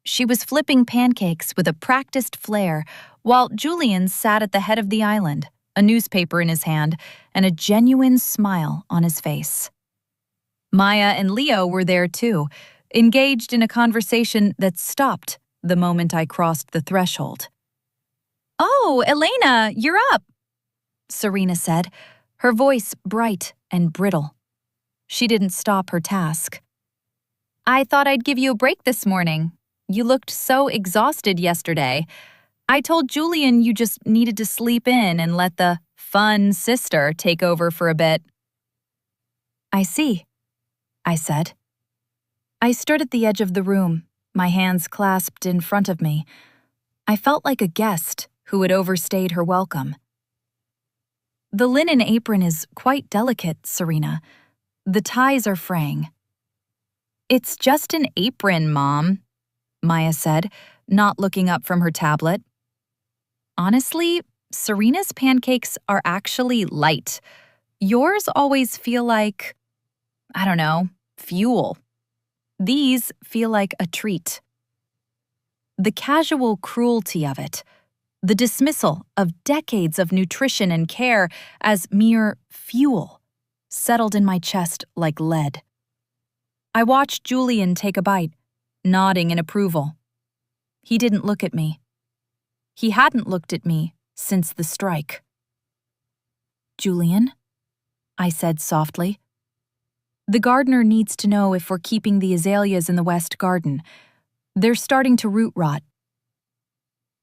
She was flipping pancakes with a practiced flair, while Julian sat at the head of the island, a newspaper in his hand, and a genuine smile on his face. Maya and Leo were there too, engaged in a conversation that stopped the moment I crossed the threshold. "Oh, Elena, you're up," Serena said, her voice bright and brittle. She didn't stop her task. "I thought I'd give you a break this morning. You looked so exhausted yesterday. I told Julian you just needed to sleep in and let the fun sister take over for a bit." "I see," I said. I stood at the edge of the room, my hands clasped in front of me. I felt like a guest who had overstayed her welcome. "The linen apron is quite delicate, Serena. The ties are fraying." "It's just an apron, Mom," Maya said, not looking up from her tablet. "Honestly, Serena's pancakes are actually light. Yours always feel like, I don't know, fuel. These feel like a treat." The casual cruelty of it, the dismissal of decades of nutrition and care as mere fuel, settled in my chest like lead. I watched Julian take a bite, nodding in approval. He didn't look at me. He hadn't looked at me since the strike. "Julian," I said softly, "the gardener needs to know if we're keeping the azaleas in the west garden. They're starting to root rot."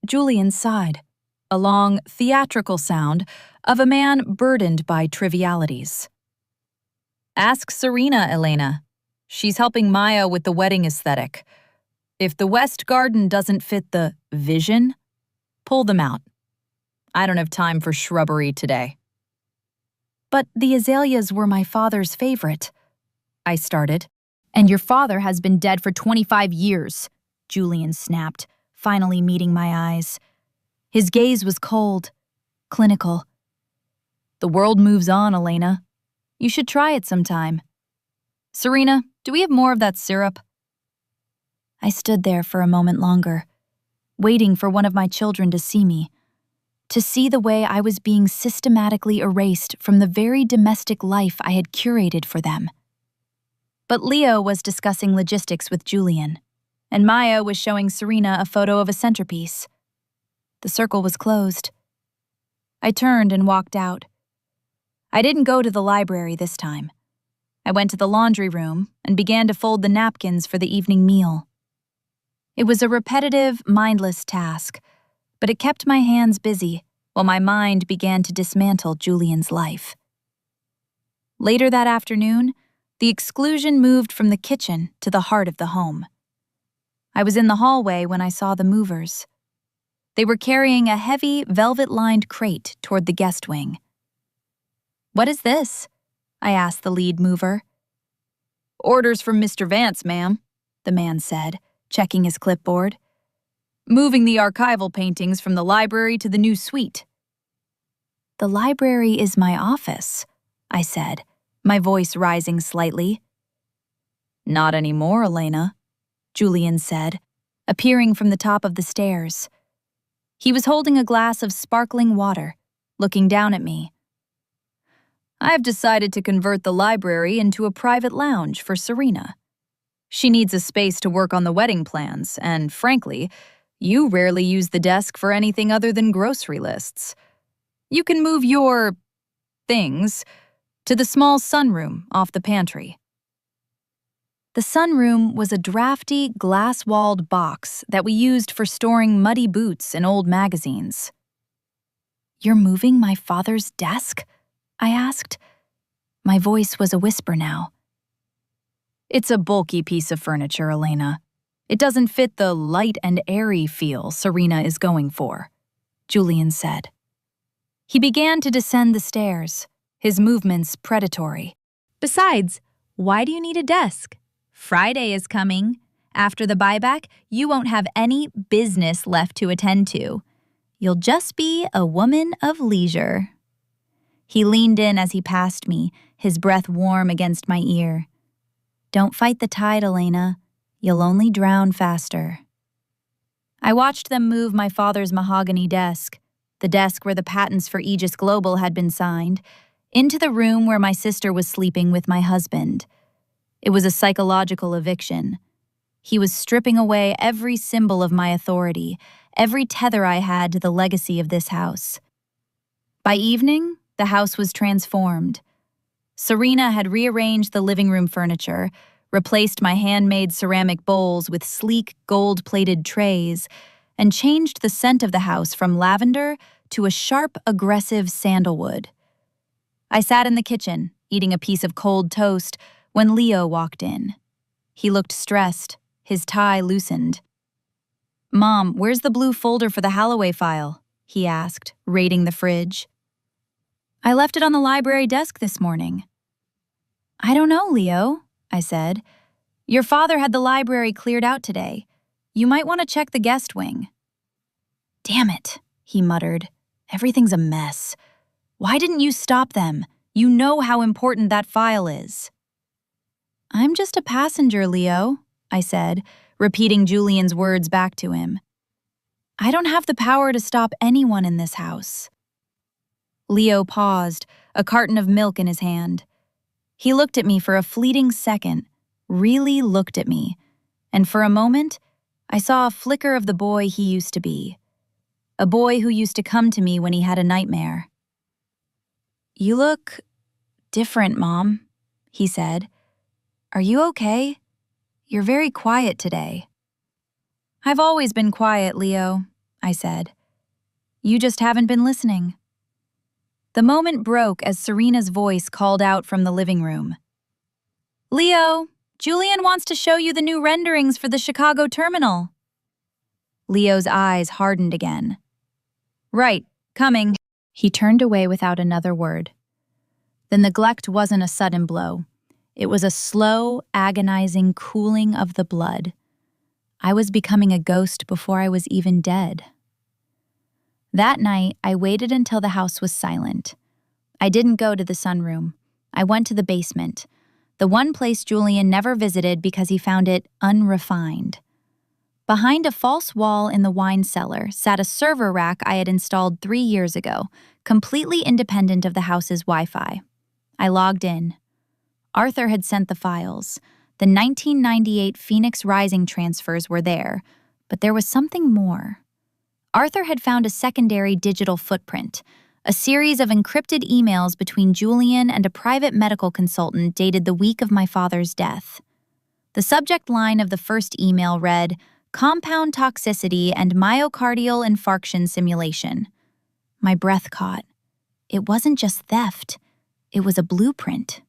Julian sighed, a long, theatrical sound of a man burdened by trivialities. "Ask Serena, Elena. She's helping Maya with the wedding aesthetic. If the west garden doesn't fit the vision, pull them out. I don't have time for shrubbery today." "But the azaleas were my father's favorite," I started. "And your father has been dead for 25 years, Julian snapped, finally meeting my eyes. His gaze was cold, clinical. "The world moves on, Elena. You should try it sometime. Serena, do we have more of that syrup?" I stood there for a moment longer, waiting for one of my children to see me, to see the way I was being systematically erased from the very domestic life I had curated for them. But Leo was discussing logistics with Julian, and Maya was showing Serena a photo of a centerpiece. The circle was closed. I turned and walked out. I didn't go to the library this time. I went to the laundry room and began to fold the napkins for the evening meal. It was a repetitive, mindless task, but it kept my hands busy while my mind began to dismantle Julian's life. Later that afternoon, the exclusion moved from the kitchen to the heart of the home. I was in the hallway when I saw the movers. They were carrying a heavy, velvet-lined crate toward the guest wing. "What is this?" I asked the lead mover. "Orders from Mr. Vance, ma'am," the man said, checking his clipboard. "Moving the archival paintings from the library to the new suite." The library is my office, I said, my voice rising slightly. Not anymore, Elena, Julian said, appearing from the top of the stairs. He was holding a glass of sparkling water, looking down at me. I've decided to convert the library into a private lounge for Serena. She needs a space to work on the wedding plans, and frankly, you rarely use the desk for anything other than grocery lists. You can move your things to the small sunroom off the pantry. The sunroom was a drafty, glass-walled box that we used for storing muddy boots and old magazines. You're moving my father's desk? I asked. My voice was a whisper now. It's a bulky piece of furniture, Elena. It doesn't fit the light and airy feel Serena is going for, Julian said. He began to descend the stairs, his movements predatory. Besides, why do you need a desk? Friday is coming. After the buyback, you won't have any business left to attend to. You'll just be a woman of leisure. He leaned in as he passed me, his breath warm against my ear. Don't fight the tide, Elena. You'll only drown faster. I watched them move my father's mahogany desk, the desk where the patents for Aegis Global had been signed, into the room where my sister was sleeping with my husband. It was a psychological eviction. He was stripping away every symbol of my authority, every tether I had to the legacy of this house. By evening, the house was transformed. Serena had rearranged the living room furniture, replaced my handmade ceramic bowls with sleek, gold-plated trays, and changed the scent of the house from lavender to a sharp, aggressive sandalwood. I sat in the kitchen, eating a piece of cold toast, when Leo walked in. He looked stressed, his tie loosened. Mom, where's the blue folder for the Holloway file? He asked, raiding the fridge. I left it on the library desk this morning. I don't know, Leo, I said. Your father had the library cleared out today. You might want to check the guest wing. Damn it, he muttered. Everything's a mess. Why didn't you stop them? You know how important that file is. I'm just a passenger, Leo, I said, repeating Julian's words back to him. I don't have the power to stop anyone in this house. Leo paused, a carton of milk in his hand. He looked at me for a fleeting second, really looked at me, and for a moment, I saw a flicker of the boy he used to be. A boy who used to come to me when he had a nightmare. You look different, Mom, he said. Are you okay? You're very quiet today. I've always been quiet, Leo, I said. You just haven't been listening. The moment broke as Serena's voice called out from the living room. Leo, Julian wants to show you the new renderings for the Chicago terminal. Leo's eyes hardened again. Right, coming. He turned away without another word. The neglect wasn't a sudden blow. It was a slow, agonizing cooling of the blood. I was becoming a ghost before I was even dead. That night, I waited until the house was silent. I didn't go to the sunroom. I went to the basement, the one place Julian never visited because he found it unrefined. Behind a false wall in the wine cellar sat a server rack I had installed 3 years ago, completely independent of the house's Wi-Fi. I logged in. Arthur had sent the files. The 1998 Phoenix Rising transfers were there, but there was something more. Arthur had found a secondary digital footprint, a series of encrypted emails between Julian and a private medical consultant dated the week of my father's death. The subject line of the first email read, "Compound toxicity and myocardial infarction simulation." My breath caught. It wasn't just theft. It was a blueprint.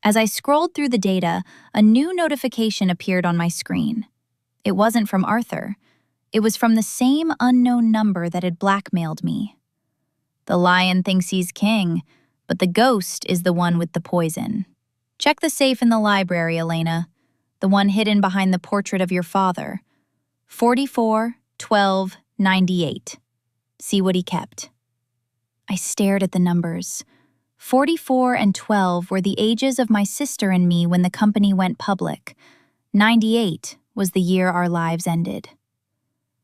As I scrolled through the data, a new notification appeared on my screen. It wasn't from Arthur. It was from the same unknown number that had blackmailed me. The lion thinks he's king, but the ghost is the one with the poison. Check the safe in the library, Elena. The one hidden behind the portrait of your father. 44-12-98. See what he kept. I stared at the numbers. 44 and 12 were the ages of my sister and me when the company went public. 98 was the year our lives ended.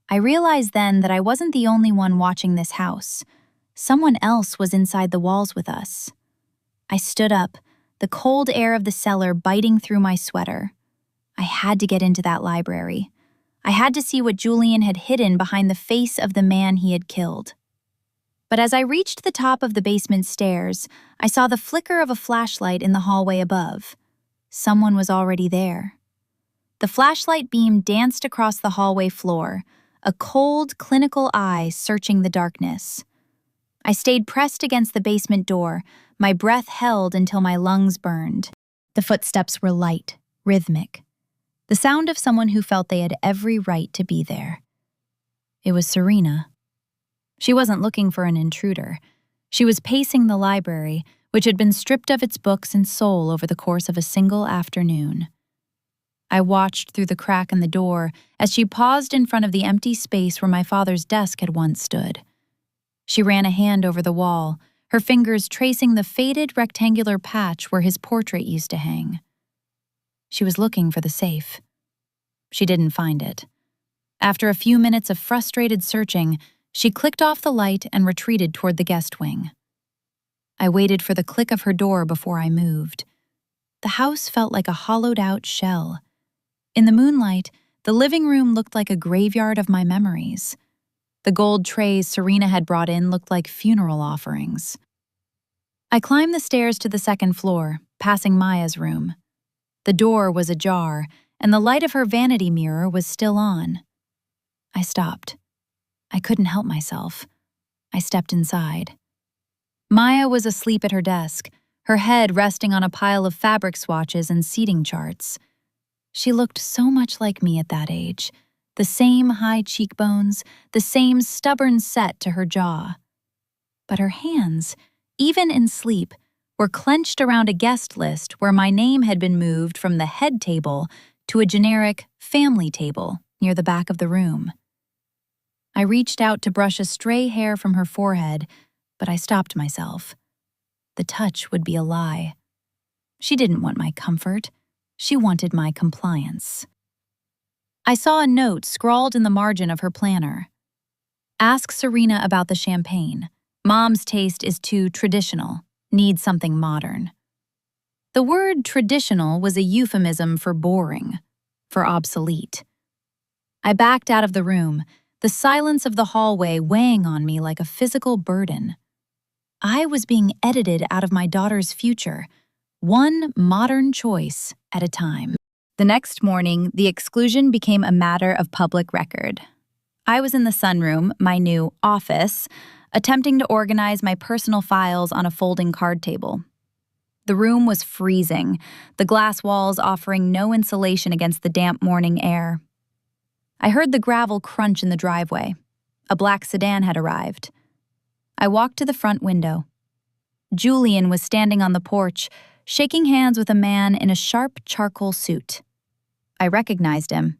I realized then that I wasn't the only one watching this house. Someone else was inside the walls with us. I stood up, the cold air of the cellar biting through my sweater. I had to get into that library. I had to see what Julian had hidden behind the face of the man he had killed. But as I reached the top of the basement stairs, I saw the flicker of a flashlight in the hallway above. Someone was already there. The flashlight beam danced across the hallway floor, a cold, clinical eye searching the darkness. I stayed pressed against the basement door, my breath held until my lungs burned. The footsteps were light, rhythmic, the sound of someone who felt they had every right to be there. It was Serena. She wasn't looking for an intruder. She was pacing the library, which had been stripped of its books and soul over the course of a single afternoon. I watched through the crack in the door as she paused in front of the empty space where my father's desk had once stood. She ran a hand over the wall, her fingers tracing the faded rectangular patch where his portrait used to hang. She was looking for the safe. She didn't find it. After a few minutes of frustrated searching, she clicked off the light and retreated toward the guest wing. I waited for the click of her door before I moved. The house felt like a hollowed-out shell. In the moonlight, the living room looked like a graveyard of my memories. The gold trays Serena had brought in looked like funeral offerings. I climbed the stairs to the second floor, passing Maya's room. The door was ajar, and the light of her vanity mirror was still on. I stopped. I couldn't help myself. I stepped inside. Maya was asleep at her desk, her head resting on a pile of fabric swatches and seating charts. She looked so much like me at that age, the same high cheekbones, the same stubborn set to her jaw. But her hands, even in sleep, were clenched around a guest list where my name had been moved from the head table to a generic family table near the back of the room. I reached out to brush a stray hair from her forehead, but I stopped myself. The touch would be a lie. She didn't want my comfort. She wanted my compliance. I saw a note scrawled in the margin of her planner. Ask Serena about the champagne. Mom's taste is too traditional. Needs something modern. The word traditional was a euphemism for boring, for obsolete. I backed out of the room, the silence of the hallway weighing on me like a physical burden. I was being edited out of my daughter's future, one modern choice at a time. The next morning, the exclusion became a matter of public record. I was in the sunroom, my new office, attempting to organize my personal files on a folding card table. The room was freezing, the glass walls offering no insulation against the damp morning air. I heard the gravel crunch in the driveway. A black sedan had arrived. I walked to the front window. Julian was standing on the porch, shaking hands with a man in a sharp charcoal suit. I recognized him.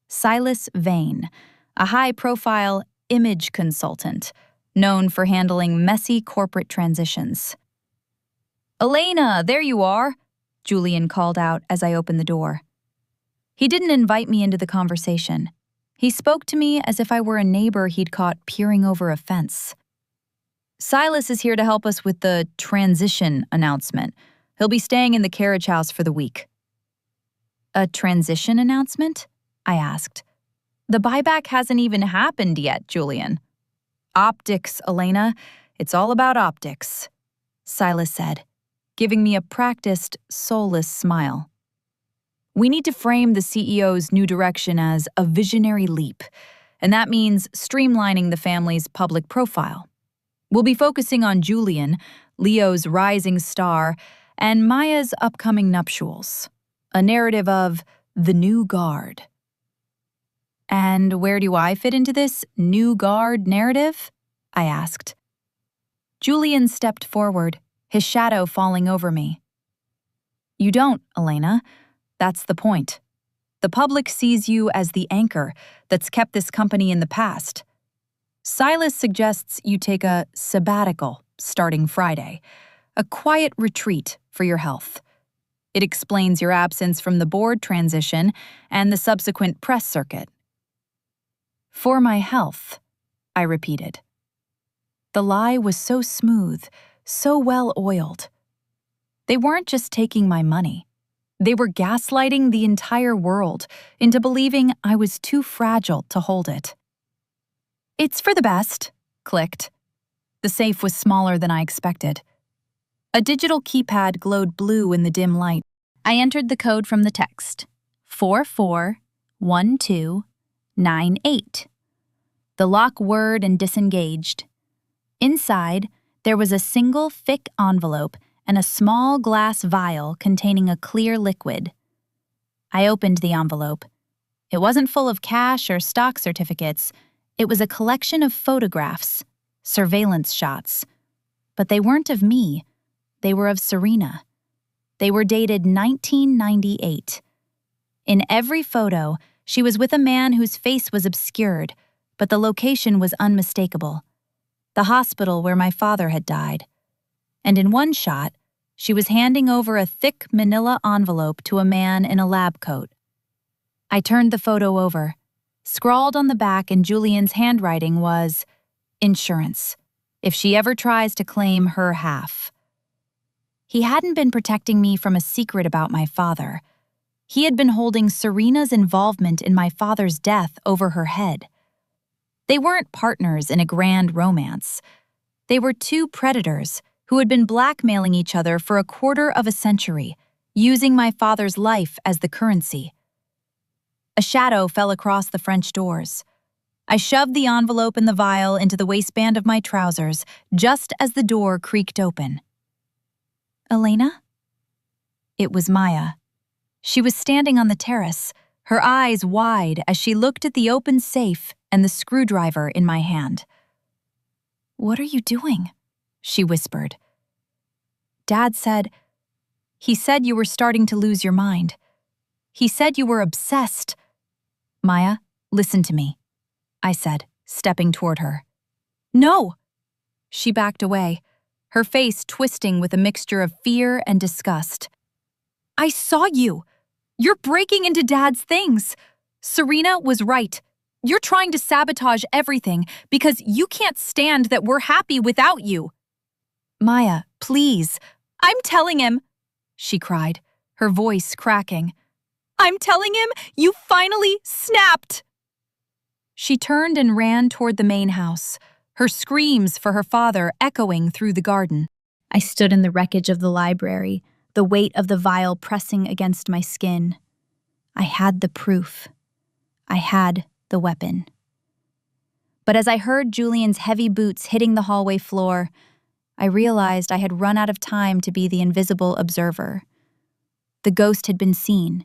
Silas Vane, a high-profile image consultant, known for handling messy corporate transitions. "Elena, there you are," Julian called out as I opened the door. He didn't invite me into the conversation. He spoke to me as if I were a neighbor he'd caught peering over a fence. "Silas is here to help us with the transition announcement. He'll be staying in the carriage house for the week." "A transition announcement?" I asked. "The buyback hasn't even happened yet, Julian." "Optics, Elena. It's all about optics," Silas said, giving me a practiced, soulless smile. "We need to frame the CEO's new direction as a visionary leap, and that means streamlining the family's public profile. We'll be focusing on Julian, Leo's rising star, and Maya's upcoming nuptials, a narrative of the new guard." "And where do I fit into this new guard narrative?" I asked. Julian stepped forward, his shadow falling over me. "You don't, Elena. That's the point. The public sees you as the anchor that's kept this company in the past. Silas suggests you take a sabbatical starting Friday, a quiet retreat for your health. It explains your absence from the board transition and the subsequent press circuit. For my health, I repeated. The lie was so smooth, so well oiled. They weren't just taking my money. They were gaslighting the entire world into believing I was too fragile to hold it. It's for the best, clicked. The safe was smaller than I expected. A digital keypad glowed blue in the dim light. I entered the code from the text, 441298. The lock whirred and disengaged. Inside, there was a single thick envelope and a small glass vial containing a clear liquid. I opened the envelope. It wasn't full of cash or stock certificates. It was a collection of photographs, surveillance shots. But they weren't of me. They were of Serena. They were dated 1998. In every photo, she was with a man whose face was obscured, but the location was unmistakable. The hospital where my father had died. And in one shot, she was handing over a thick manila envelope to a man in a lab coat. I turned the photo over. Scrawled on the back in Julian's handwriting was, "Insurance, if she ever tries to claim her half." He hadn't been protecting me from a secret about my father. He had been holding Serena's involvement in my father's death over her head. They weren't partners in a grand romance. They were two predators who had been blackmailing each other for a quarter of a century, using my father's life as the currency. A shadow fell across the French doors. I shoved the envelope and the vial into the waistband of my trousers just as the door creaked open. "Elena?" It was Maya. She was standing on the terrace, her eyes wide as she looked at the open safe and the screwdriver in my hand. "What are you doing?" she whispered. "Dad said, he said you were starting to lose your mind. He said you were obsessed." "Maya, listen to me," I said, stepping toward her. "No!" She backed away, her face twisting with a mixture of fear and disgust. "I saw you! You're breaking into Dad's things! Serena was right. You're trying to sabotage everything because you can't stand that we're happy without you." "Maya, please." "I'm telling him," she cried, her voice cracking. "I'm telling him you finally snapped." She turned and ran toward the main house, her screams for her father echoing through the garden. I stood in the wreckage of the library, the weight of the vial pressing against my skin. I had the proof. I had the weapon. But as I heard Julian's heavy boots hitting the hallway floor, I realized I had run out of time to be the invisible observer. The ghost had been seen,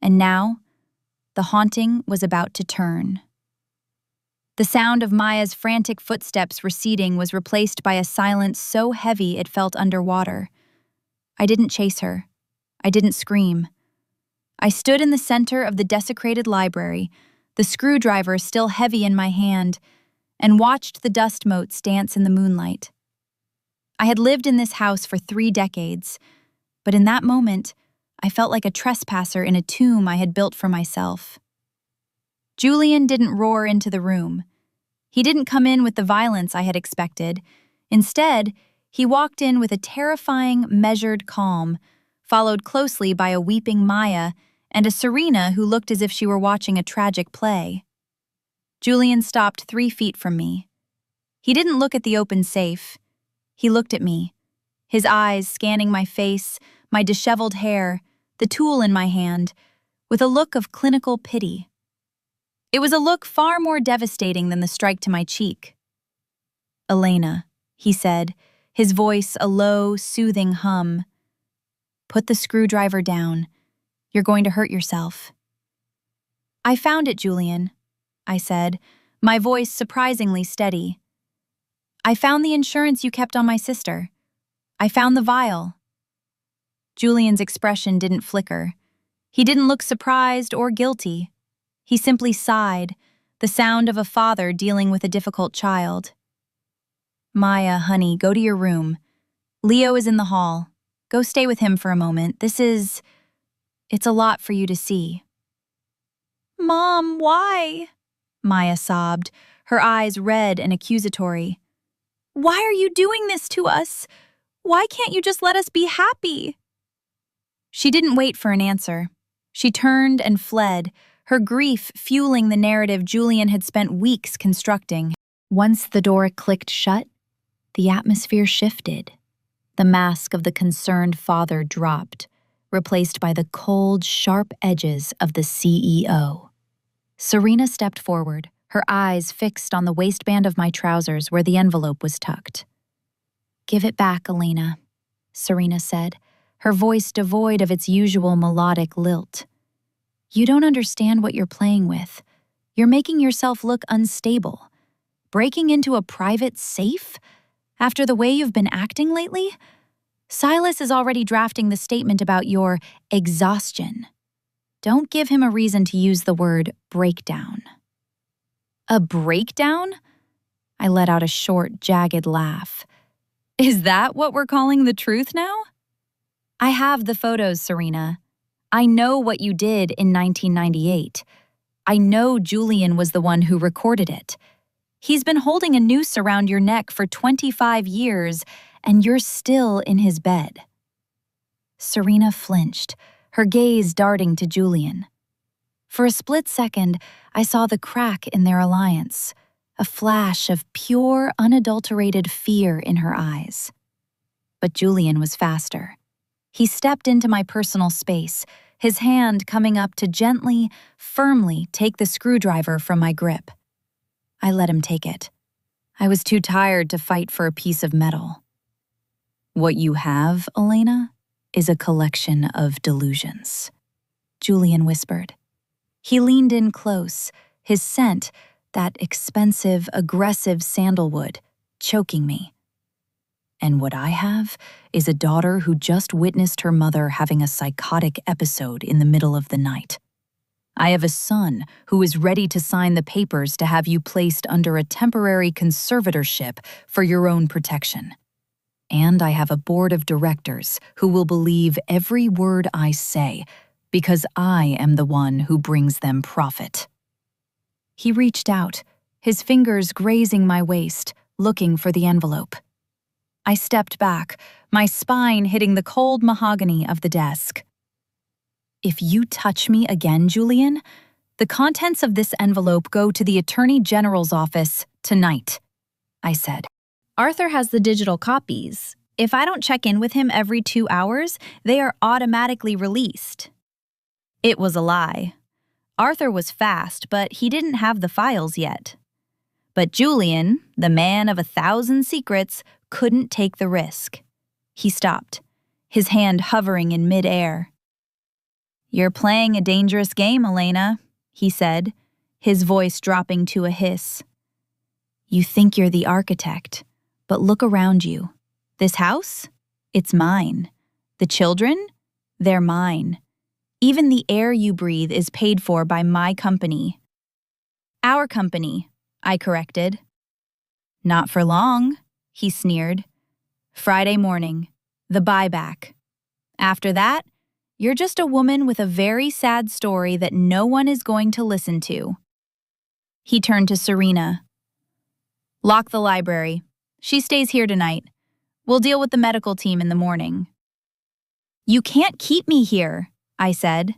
and now the haunting was about to turn. The sound of Maya's frantic footsteps receding was replaced by a silence so heavy it felt underwater. I didn't chase her. I didn't scream. I stood in the center of the desecrated library, the screwdriver still heavy in my hand, and watched the dust motes dance in the moonlight. I had lived in this house for 3 decades, but in that moment, I felt like a trespasser in a tomb I had built for myself. Julian didn't roar into the room. He didn't come in with the violence I had expected. Instead, he walked in with a terrifying, measured calm, followed closely by a weeping Maya and a Serena who looked as if she were watching a tragic play. Julian stopped 3 feet from me. He didn't look at the open safe. He looked at me, his eyes scanning my face, my disheveled hair, the tool in my hand, with a look of clinical pity. It was a look far more devastating than the strike to my cheek. "Elena," he said, his voice a low, soothing hum. "Put the screwdriver down. You're going to hurt yourself." "I found it, Julian," I said, my voice surprisingly steady. "I found the insurance you kept on my sister. I found the vial." Julian's expression didn't flicker. He didn't look surprised or guilty. He simply sighed, the sound of a father dealing with a difficult child. Maya, honey, go to your room. Leo is in the hall. Go stay with him for a moment. It's a lot for you to see. Mom, why? Maya sobbed, her eyes red and accusatory. Why are you doing this to us? Why can't you just let us be happy? She didn't wait for an answer. She turned and fled, her grief fueling the narrative Julian had spent weeks constructing. Once the door clicked shut, the atmosphere shifted. The mask of the concerned father dropped, replaced by the cold, sharp edges of the CEO. Serena stepped forward, her eyes fixed on the waistband of my trousers where the envelope was tucked. Give it back, Elena, Serena said, her voice devoid of its usual melodic lilt. You don't understand what you're playing with. You're making yourself look unstable. Breaking into a private safe? After the way you've been acting lately? Silas is already drafting the statement about your exhaustion. Don't give him a reason to use the word breakdown. A breakdown? I let out a short, jagged laugh. Is that what we're calling the truth now? I have the photos, Serena. I know what you did in 1998. I know Julian was the one who recorded it. He's been holding a noose around your neck for 25 years, and you're still in his bed. Serena flinched, her gaze darting to Julian. For a split second, I saw the crack in their alliance, a flash of pure, unadulterated fear in her eyes. But Julian was faster. He stepped into my personal space, his hand coming up to gently, firmly take the screwdriver from my grip. I let him take it. I was too tired to fight for a piece of metal. What you have, Elena, is a collection of delusions, Julian whispered. He leaned in close, his scent, that expensive, aggressive sandalwood, choking me. And what I have is a daughter who just witnessed her mother having a psychotic episode in the middle of the night. I have a son who is ready to sign the papers to have you placed under a temporary conservatorship for your own protection. And I have a board of directors who will believe every word I say because I am the one who brings them profit. He reached out, his fingers grazing my waist, looking for the envelope. I stepped back, my spine hitting the cold mahogany of the desk. If you touch me again, Julian, the contents of this envelope go to the Attorney General's office tonight, I said. Arthur has the digital copies. If I don't check in with him every 2 hours, they are automatically released. It was a lie. Arthur was fast, but he didn't have the files yet. But Julian, the man of 1,000 secrets, couldn't take the risk. He stopped, his hand hovering in midair. You're playing a dangerous game, Elena, he said, his voice dropping to a hiss. You think you're the architect, but look around you. This house? It's mine. The children? They're mine. Even the air you breathe is paid for by my company. Our company, I corrected. Not for long, he sneered. Friday morning, the buyback. After that, you're just a woman with a very sad story that no one is going to listen to. He turned to Serena. Lock the library. She stays here tonight. We'll deal with the medical team in the morning. You can't keep me here, I said.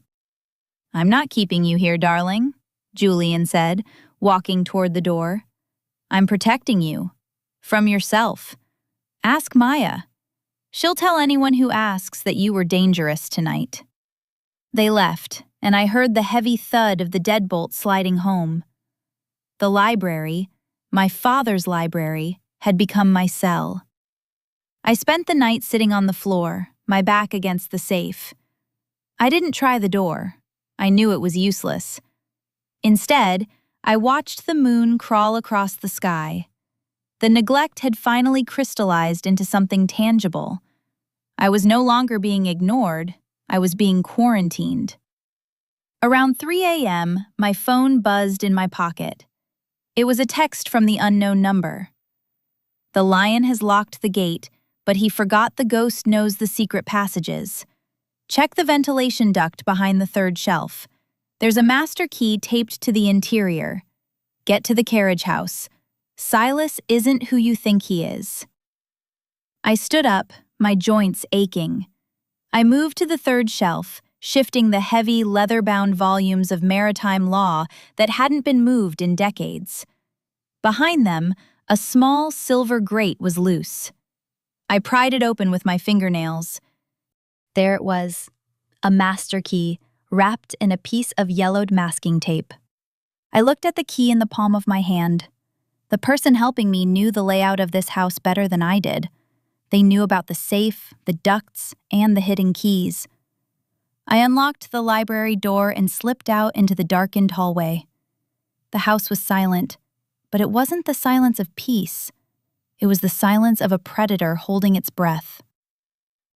I'm not keeping you here, darling, Julian said, walking toward the door. I'm protecting you. From yourself. Ask Maya. She'll tell anyone who asks that you were dangerous tonight. They left, and I heard the heavy thud of the deadbolt sliding home. The library, my father's library, had become my cell. I spent the night sitting on the floor, my back against the safe. I didn't try the door. I knew it was useless. Instead, I watched the moon crawl across the sky. The neglect had finally crystallized into something tangible. I was no longer being ignored. I was being quarantined. Around 3 a.m., my phone buzzed in my pocket. It was a text from the unknown number. The lion has locked the gate, but he forgot the ghost knows the secret passages. Check the ventilation duct behind the third shelf. There's a master key taped to the interior. Get to the carriage house. Silas isn't who you think he is. I stood up, my joints aching. I moved to the third shelf, shifting the heavy, leather-bound volumes of maritime law that hadn't been moved in decades. Behind them, a small silver grate was loose. I pried it open with my fingernails. There it was, a master key wrapped in a piece of yellowed masking tape. I looked at the key in the palm of my hand. The person helping me knew the layout of this house better than I did. They knew about the safe, the ducts, and the hidden keys. I unlocked the library door and slipped out into the darkened hallway. The house was silent, but it wasn't the silence of peace. It was the silence of a predator holding its breath.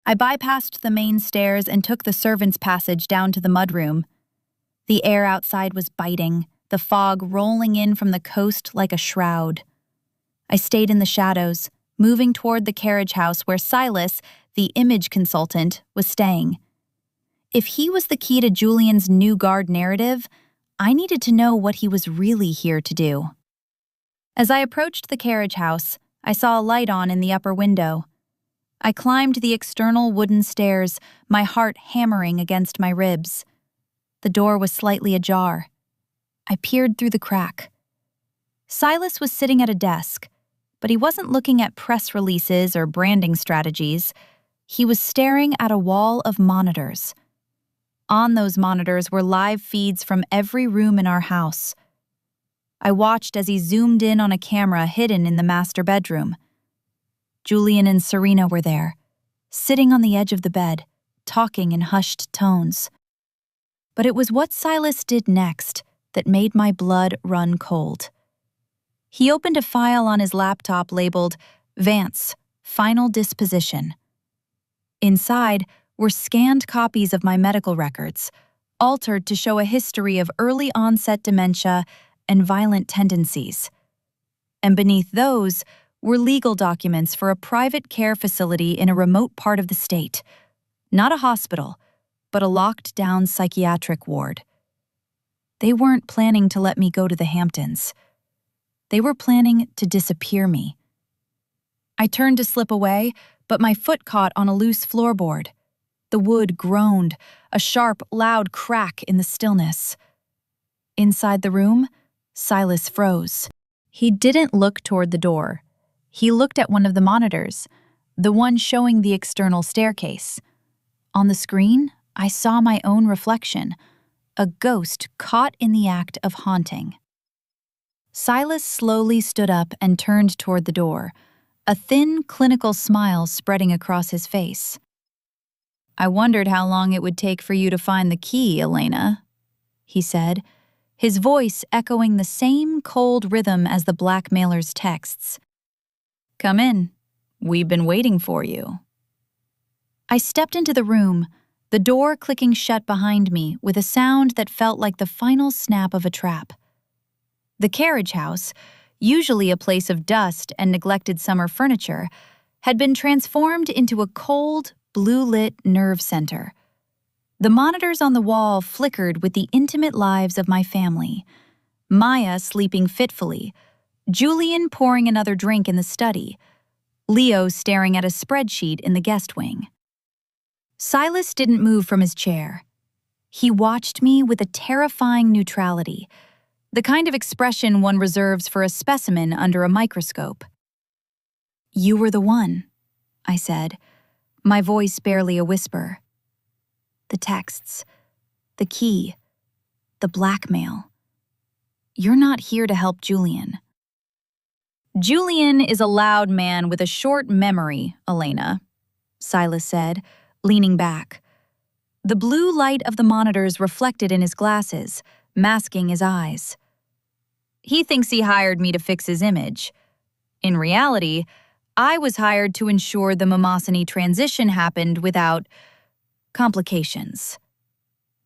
I bypassed the main stairs and took the servants' passage down to the mudroom. The air outside was biting, the fog rolling in from the coast like a shroud. I stayed in the shadows, moving toward the carriage house where Silas, the image consultant, was staying. If he was the key to Julian's new guard narrative, I needed to know what he was really here to do. As I approached the carriage house, I saw a light on in the upper window. I climbed the external wooden stairs, my heart hammering against my ribs. The door was slightly ajar. I peered through the crack. Silas was sitting at a desk, but he wasn't looking at press releases or branding strategies. He was staring at a wall of monitors. On those monitors were live feeds from every room in our house. I watched as he zoomed in on a camera hidden in the master bedroom. Julian and Serena were there, sitting on the edge of the bed, talking in hushed tones. But it was what Silas did next that made my blood run cold. He opened a file on his laptop labeled Vance, Final Disposition. Inside were scanned copies of my medical records, altered to show a history of early-onset dementia and violent tendencies. And beneath those were legal documents for a private care facility in a remote part of the state. Not a hospital, but a locked-down psychiatric ward. They weren't planning to let me go to the Hamptons. They were planning to disappear me. I turned to slip away, but my foot caught on a loose floorboard. The wood groaned, a sharp, loud crack in the stillness. Inside the room, Silas froze. He didn't look toward the door. He looked at one of the monitors, the one showing the external staircase. On the screen, I saw my own reflection, a ghost caught in the act of haunting. Silas slowly stood up and turned toward the door, a thin, clinical smile spreading across his face. "I wondered how long it would take for you to find the key, Elena," he said, his voice echoing the same cold rhythm as the blackmailer's texts. "Come in. We've been waiting for you." I stepped into the room, the door clicking shut behind me with a sound that felt like the final snap of a trap. The carriage house, usually a place of dust and neglected summer furniture, had been transformed into a cold, blue-lit nerve center. The monitors on the wall flickered with the intimate lives of my family. Maya sleeping fitfully, Julian pouring another drink in the study, Leo staring at a spreadsheet in the guest wing. Silas didn't move from his chair. He watched me with a terrifying neutrality, the kind of expression one reserves for a specimen under a microscope. "You were the one," I said, my voice barely a whisper. "The texts, the key, the blackmail. You're not here to help Julian." "Julian is a loud man with a short memory, Elena," Silas said, leaning back. The blue light of the monitors reflected in his glasses, masking his eyes. "He thinks he hired me to fix his image. In reality, I was hired to ensure the Mimosini transition happened without complications."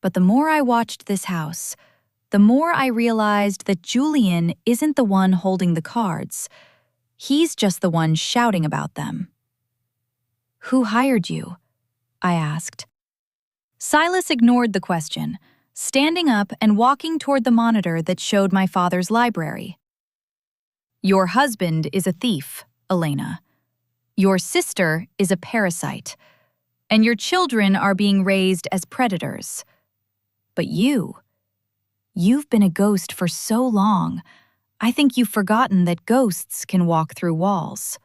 But the more I watched this house, the more I realized that Julian isn't the one holding the cards. He's just the one shouting about them. "Who hired you?" I asked. Silas ignored the question, standing up and walking toward the monitor that showed my father's library. "Your husband is a thief, Elena. Your sister is a parasite. And your children are being raised as predators. But you've been a ghost for so long, I think you've forgotten that ghosts can walk through walls."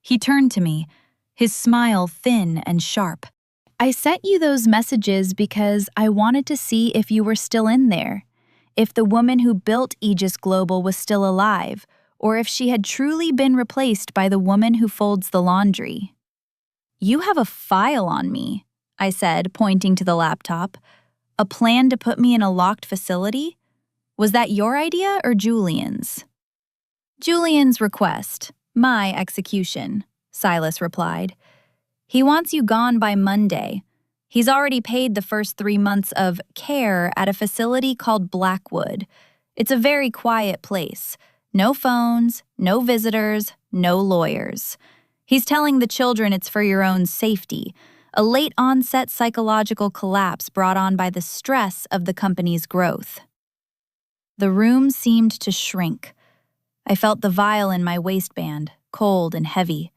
He turned to me, his smile thin and sharp. "I sent you those messages because I wanted to see if you were still in there, if the woman who built Aegis Global was still alive, or if she had truly been replaced by the woman who folds the laundry." "You have a file on me," I said, pointing to the laptop. "A plan to put me in a locked facility? Was that your idea or Julian's?" "Julian's request, my execution," Silas replied. "He wants you gone by Monday. He's already paid the first 3 months of care at a facility called Blackwood. It's a very quiet place. No phones, no visitors, no lawyers. He's telling the children it's for your own safety, a late-onset psychological collapse brought on by the stress of the company's growth." The room seemed to shrink. I felt the vial in my waistband, cold and heavy.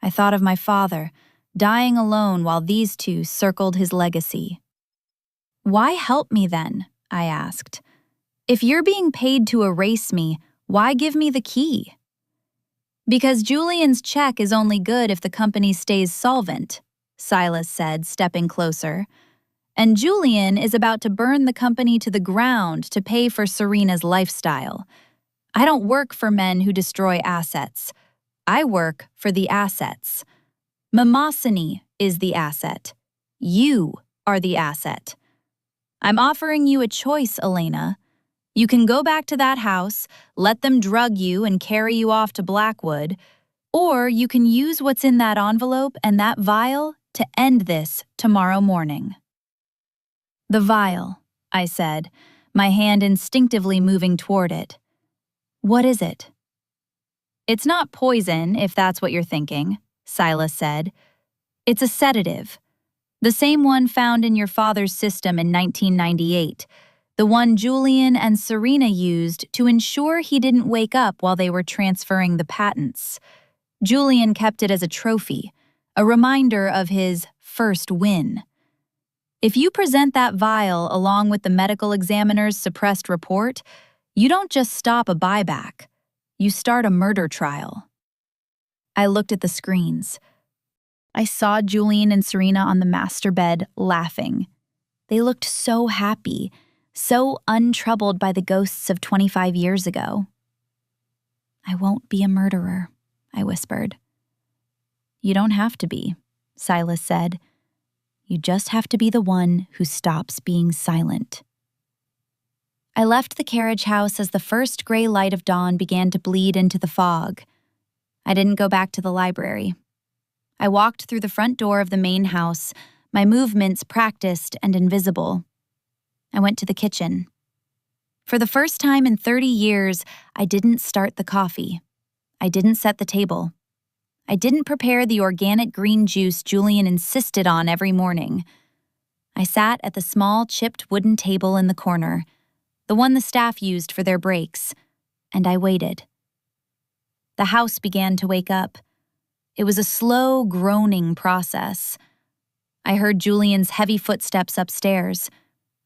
I thought of my father, dying alone while these two circled his legacy. "Why help me then?" I asked. "If you're being paid to erase me, why give me the key?" "Because Julian's check is only good if the company stays solvent," Silas said, stepping closer. "And Julian is about to burn the company to the ground to pay for Serena's lifestyle. I don't work for men who destroy assets. I work for the assets. Mimosity is the asset. You are the asset. I'm offering you a choice, Elena. You can go back to that house, let them drug you and carry you off to Blackwood, or you can use what's in that envelope and that vial to end this tomorrow morning." "The vial," I said, my hand instinctively moving toward it. "What is it?" "It's not poison, if that's what you're thinking," Silas said. "It's a sedative. The same one found in your father's system in 1998. The one Julian and Serena used to ensure he didn't wake up while they were transferring the patents. Julian kept it as a trophy, a reminder of his first win. If you present that vial along with the medical examiner's suppressed report, you don't just stop a buyback. You start a murder trial." I looked at the screens. I saw Julian and Serena on the master bed laughing. They looked so happy, so untroubled by the ghosts of 25 years ago. "I won't be a murderer," I whispered. "You don't have to be," Silas said. "You just have to be the one who stops being silent." I left the carriage house as the first gray light of dawn began to bleed into the fog. I didn't go back to the library. I walked through the front door of the main house, my movements practiced and invisible. I went to the kitchen. For the first time in 30 years, I didn't start the coffee. I didn't set the table. I didn't prepare the organic green juice Julian insisted on every morning. I sat at the small chipped wooden table in the corner, the one the staff used for their breaks, and I waited. The house began to wake up. It was a slow, groaning process. I heard Julian's heavy footsteps upstairs.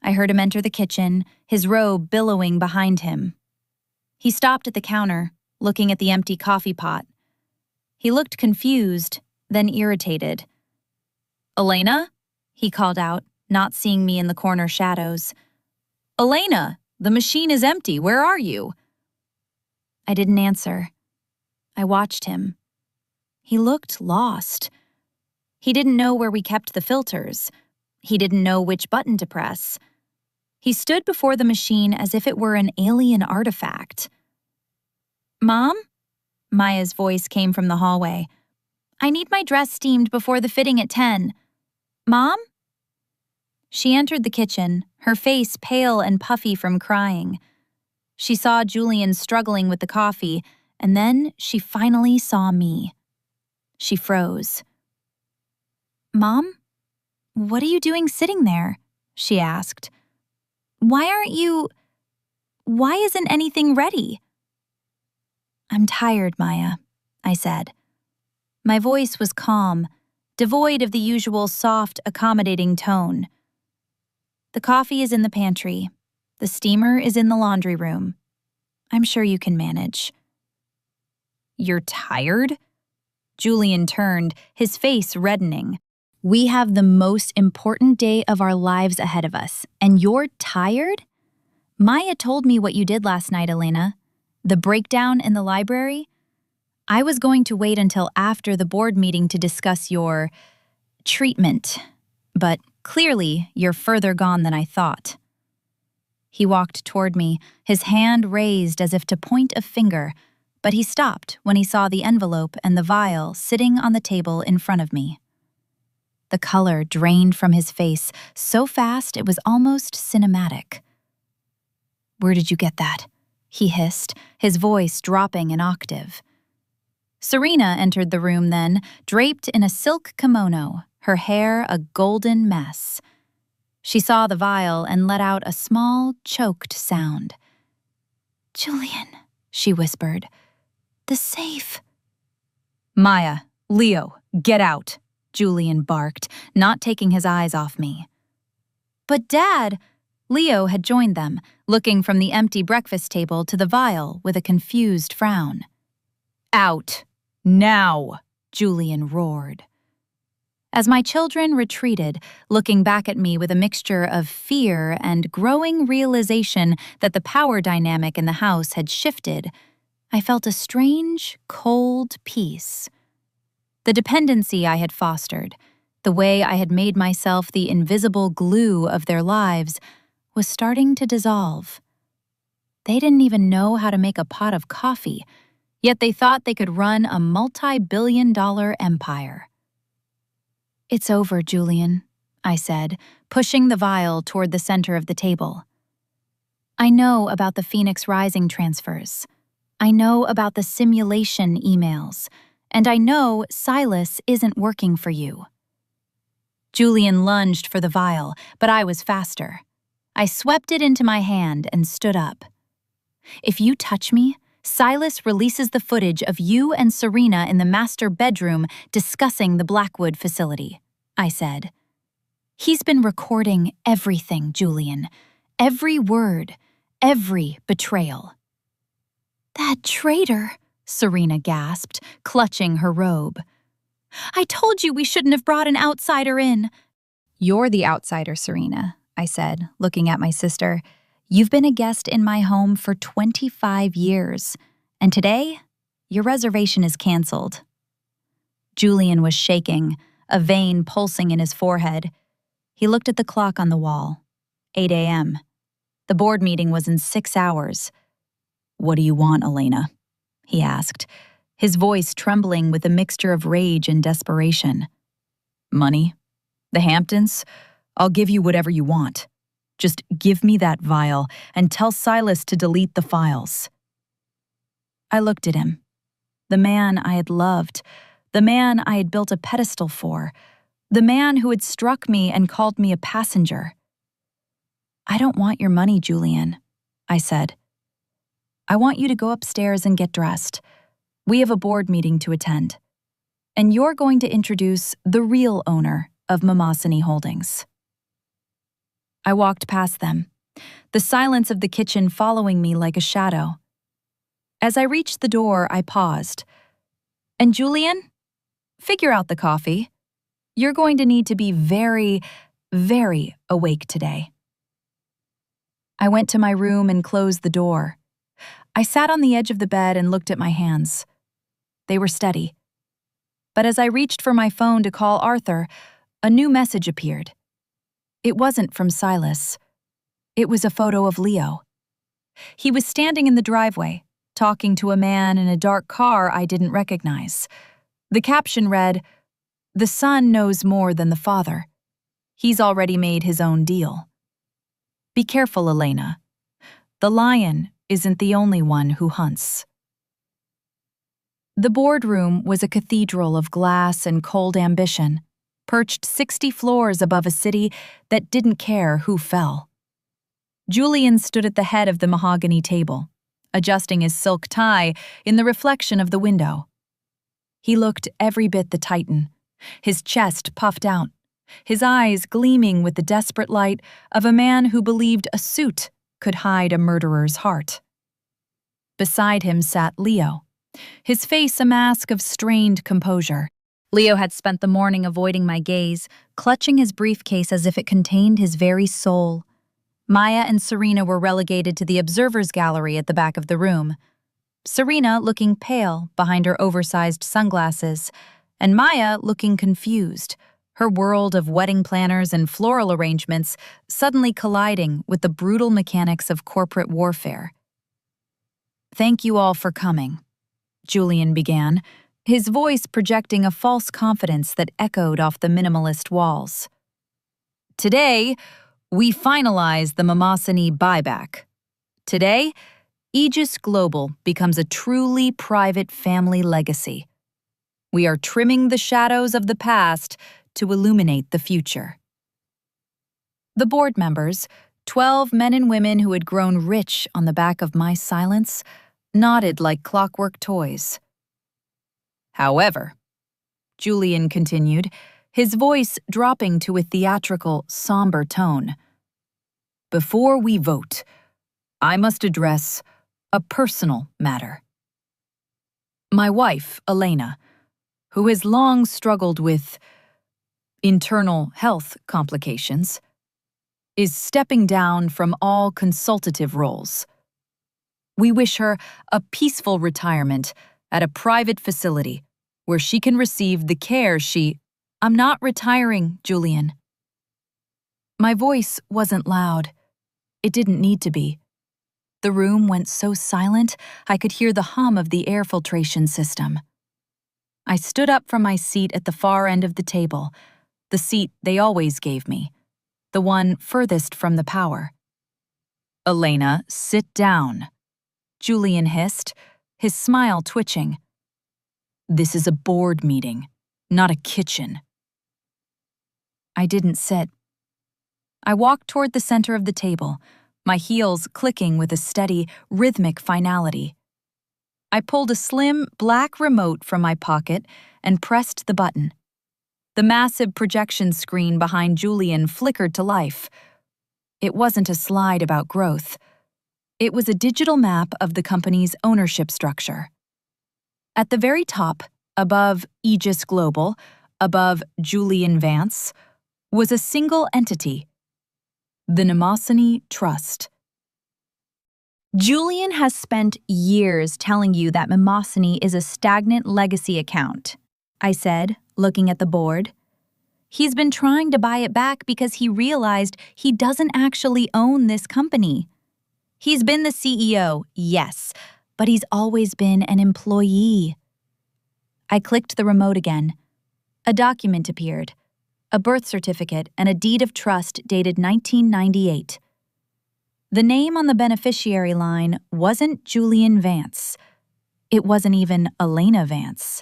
I heard him enter the kitchen, his robe billowing behind him. He stopped at the counter, looking at the empty coffee pot. He looked confused, then irritated. "Elena?" he called out, not seeing me in the corner shadows. "Elena, the machine is empty. Where are you?" I didn't answer. I watched him. He looked lost. He didn't know where we kept the filters. He didn't know which button to press. He stood before the machine as if it were an alien artifact. "Mom?" Maya's voice came from the hallway. "I need my dress steamed before the fitting at 10. Mom?" She entered the kitchen, her face pale and puffy from crying. She saw Julian struggling with the coffee, and then she finally saw me. She froze. "Mom, what are you doing sitting there?" she asked. Why isn't anything ready?" "I'm tired, Maya," I said. My voice was calm, devoid of the usual soft, accommodating tone. "The coffee is in the pantry. The steamer is in the laundry room. I'm sure you can manage." "You're tired?" Julian turned, his face reddening. "We have the most important day of our lives ahead of us, and you're tired? Maya told me what you did last night, Elena. The breakdown in the library. I was going to wait until after the board meeting to discuss your treatment, but clearly you're further gone than I thought." He walked toward me, his hand raised as if to point a finger, but he stopped when he saw the envelope and the vial sitting on the table in front of me. The color drained from his face so fast it was almost cinematic. "Where did you get that?" he hissed, his voice dropping an octave. Serena entered the room then, draped in a silk kimono, her hair a golden mess. She saw the vial and let out a small, choked sound. "Julian," she whispered, "the safe." "Maya, Leo, get out," Julian barked, not taking his eyes off me. "But Dad," Leo had joined them, looking from the empty breakfast table to the vial with a confused frown. "Out! Now!" Julian roared. As my children retreated, looking back at me with a mixture of fear and growing realization that the power dynamic in the house had shifted, I felt a strange, cold peace. The dependency I had fostered, the way I had made myself the invisible glue of their lives, was starting to dissolve. They didn't even know how to make a pot of coffee, yet they thought they could run a multi-billion-dollar empire. "It's over, Julian," I said, pushing the vial toward the center of the table. "I know about the Phoenix Rising transfers. I know about the simulation emails. And I know Silas isn't working for you." Julian lunged for the vial, but I was faster. I swept it into my hand and stood up. "If you touch me, Silas releases the footage of you and Serena in the master bedroom discussing the Blackwood facility," I said. "He's been recording everything, Julian. Every word, every betrayal." "That traitor," Serena gasped, clutching her robe. "I told you we shouldn't have brought an outsider in." "You're the outsider, Serena," I said, looking at my sister. "You've been a guest in my home for 25 years, and today, your reservation is canceled." Julian was shaking, a vein pulsing in his forehead. He looked at the clock on the wall. 8 a.m. The board meeting was in 6 hours. "What do you want, Elena?" he asked, his voice trembling with a mixture of rage and desperation. "Money? The Hamptons? I'll give you whatever you want. Just give me that vial and tell Silas to delete the files." I looked at him. The man I had loved, the man I had built a pedestal for, the man who had struck me and called me a passenger. "I don't want your money, Julian," I said. "I want you to go upstairs and get dressed. We have a board meeting to attend. And you're going to introduce the real owner of Mamosini Holdings." I walked past them, the silence of the kitchen following me like a shadow. As I reached the door, I paused. "And Julian, figure out the coffee. You're going to need to be very, very awake today." I went to my room and closed the door. I sat on the edge of the bed and looked at my hands. They were steady. But as I reached for my phone to call Arthur, a new message appeared. It wasn't from Silas. It was a photo of Leo. He was standing in the driveway, talking to a man in a dark car I didn't recognize. The caption read, "The son knows more than the father. He's already made his own deal. Be careful, Elena. The lion isn't the only one who hunts. The boardroom was a cathedral of glass and cold ambition, perched 60 floors above a city that didn't care who fell. Julian stood at the head of the mahogany table, adjusting his silk tie in the reflection of the window. He looked every bit the Titan, his chest puffed out, his eyes gleaming with the desperate light of a man who believed a suit could hide a murderer's heart. Beside him sat Leo, his face a mask of strained composure. Leo had spent the morning avoiding my gaze, clutching his briefcase as if it contained his very soul. Maya and Serena were relegated to the observers' gallery at the back of the room. Serena looking pale behind her oversized sunglasses, and Maya looking confused, her world of wedding planners and floral arrangements suddenly colliding with the brutal mechanics of corporate warfare. "Thank you all for coming," Julian began, his voice projecting a false confidence that echoed off the minimalist walls. "Today, we finalize the Mimosini buyback. Today, Aegis Global becomes a truly private family legacy. We are trimming the shadows of the past to illuminate the future." The board members, 12 men and women who had grown rich on the back of my silence, nodded like clockwork toys. "However," Julian continued, his voice dropping to a theatrical, somber tone, "before we vote, I must address a personal matter. My wife, Elena, who has long struggled with internal health complications, is stepping down from all consultative roles. We wish her a peaceful retirement at a private facility where she can receive the care she—" "I'm not retiring, Julian." My voice wasn't loud. It didn't need to be. The room went so silent I could hear the hum of the air filtration system. I stood up from my seat at the far end of the table, the seat they always gave me, the one furthest from the power. "Elena, sit down," Julian hissed, his smile twitching. "This is a board meeting, not a kitchen." I didn't sit. I walked toward the center of the table, my heels clicking with a steady, rhythmic finality. I pulled a slim, black remote from my pocket and pressed the button. The massive projection screen behind Julian flickered to life. It wasn't a slide about growth. It was a digital map of the company's ownership structure. At the very top, above Aegis Global, above Julian Vance, was a single entity, the Mimosini Trust. "Julian has spent years telling you that Mimosini is a stagnant legacy account," I said, looking at the board. "He's been trying to buy it back because he realized he doesn't actually own this company. He's been the CEO, yes, but he's always been an employee." I clicked the remote again. A document appeared, a birth certificate and a deed of trust dated 1998. The name on the beneficiary line wasn't Julian Vance. It wasn't even Elena Vance.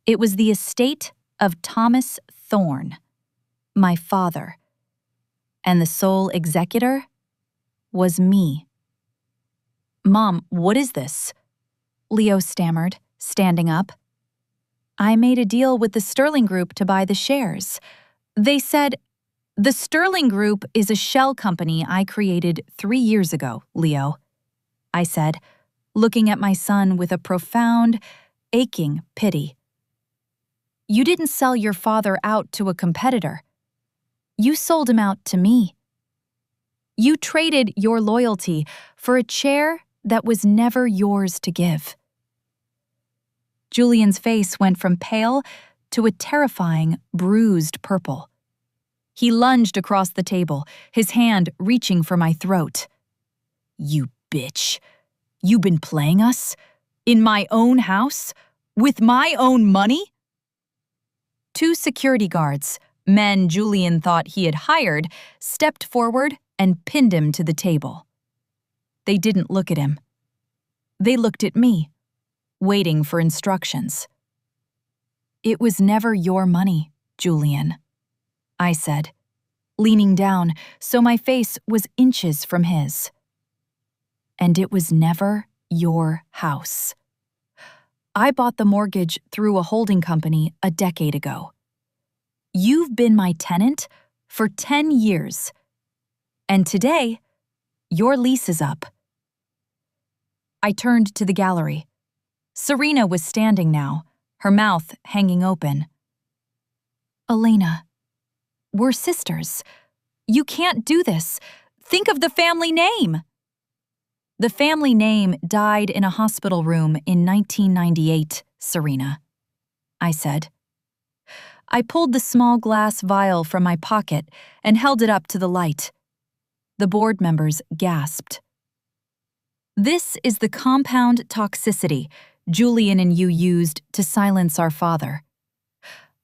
It was the estate of Thomas Thorne, my father. And the sole executor was me. "Mom, what is this?" Leo stammered, standing up. "I made a deal with the Sterling Group to buy the shares. They said—" "The Sterling Group is a shell company I created 3 years ago, Leo," I said, looking at my son with a profound, aching pity. "You didn't sell your father out to a competitor. You sold him out to me. You traded your loyalty for a chair that was never yours to give." Julian's face went from pale to a terrifying, bruised purple. He lunged across the table, his hand reaching for my throat. "You bitch. You been playing us? In my own house? With my own money?" 2 security guards, Men Julian thought he had hired stepped forward and pinned him to the table. They didn't look at him. They looked at me, waiting for instructions. "It was never your money, Julian," I said, leaning down so my face was inches from his. "And it was never your house. I bought the mortgage through a holding company a decade ago. You've been my tenant for 10 years. And today, your lease is up." I turned to the gallery. Serena was standing now, her mouth hanging open. "Elena, we're sisters. You can't do this. Think of the family name." "The family name died in a hospital room in 1998, Serena," I said. I pulled the small glass vial from my pocket and held it up to the light. The board members gasped. "This is the compound toxicity Julian and you used to silence our father.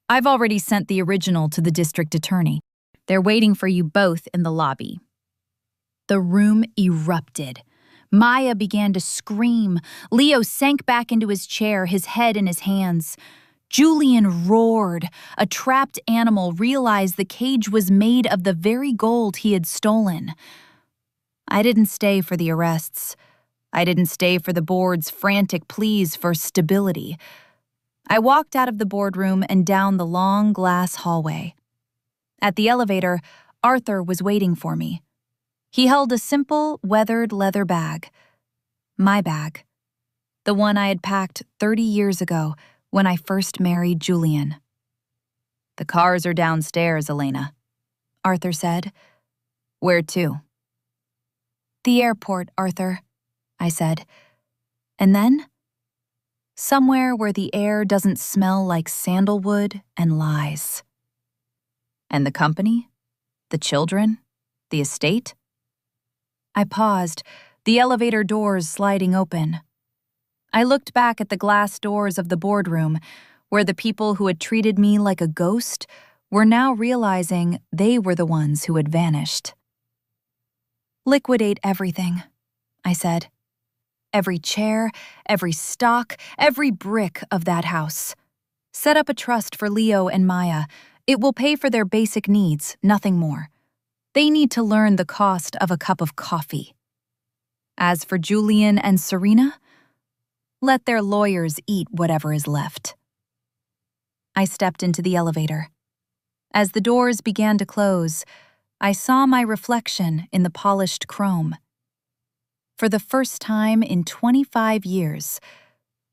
I've already sent the original to the district attorney. They're waiting for you both in the lobby." The room erupted. Maya began to scream. Leo sank back into his chair, his head in his hands. Julian roared. A trapped animal realized the cage was made of the very gold he had stolen. I didn't stay for the arrests. I didn't stay for the board's frantic pleas for stability. I walked out of the boardroom and down the long glass hallway. At the elevator, Arthur was waiting for me. He held a simple, weathered leather bag. My bag. The one I had packed 30 years ago when I first married Julian. "The cars are downstairs, Elena," Arthur said. "Where to?" "The airport, Arthur," I said. "And then? Somewhere where the air doesn't smell like sandalwood and lies." "And the company? The children? The estate?" I paused, the elevator doors sliding open. I looked back at the glass doors of the boardroom, where the people who had treated me like a ghost were now realizing they were the ones who had vanished. "Liquidate everything," I said. "Every chair, every stock, every brick of that house. Set up a trust for Leo and Maya. It will pay for their basic needs, nothing more. They need to learn the cost of a cup of coffee. As for Julian and Serena, let their lawyers eat whatever is left." I stepped into the elevator. As the doors began to close, I saw my reflection in the polished chrome. For the first time in 25 years,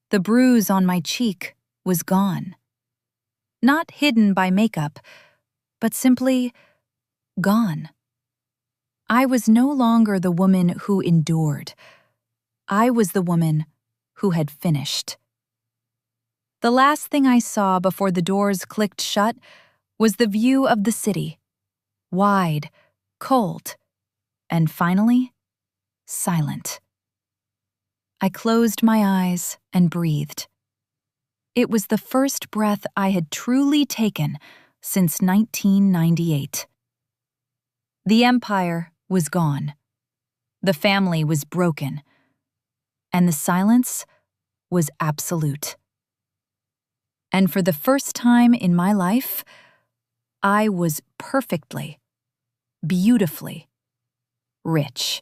the bruise on my cheek was gone. Not hidden by makeup, but simply gone. I was no longer the woman who endured. I was the woman who had finished. The last thing I saw before the doors clicked shut was the view of the city. Wide, cold, and finally, silent. I closed my eyes and breathed. It was the first breath I had truly taken since 1998. The empire was gone. The family was broken. And the silence was absolute. And for the first time in my life, I was perfectly, beautifully rich.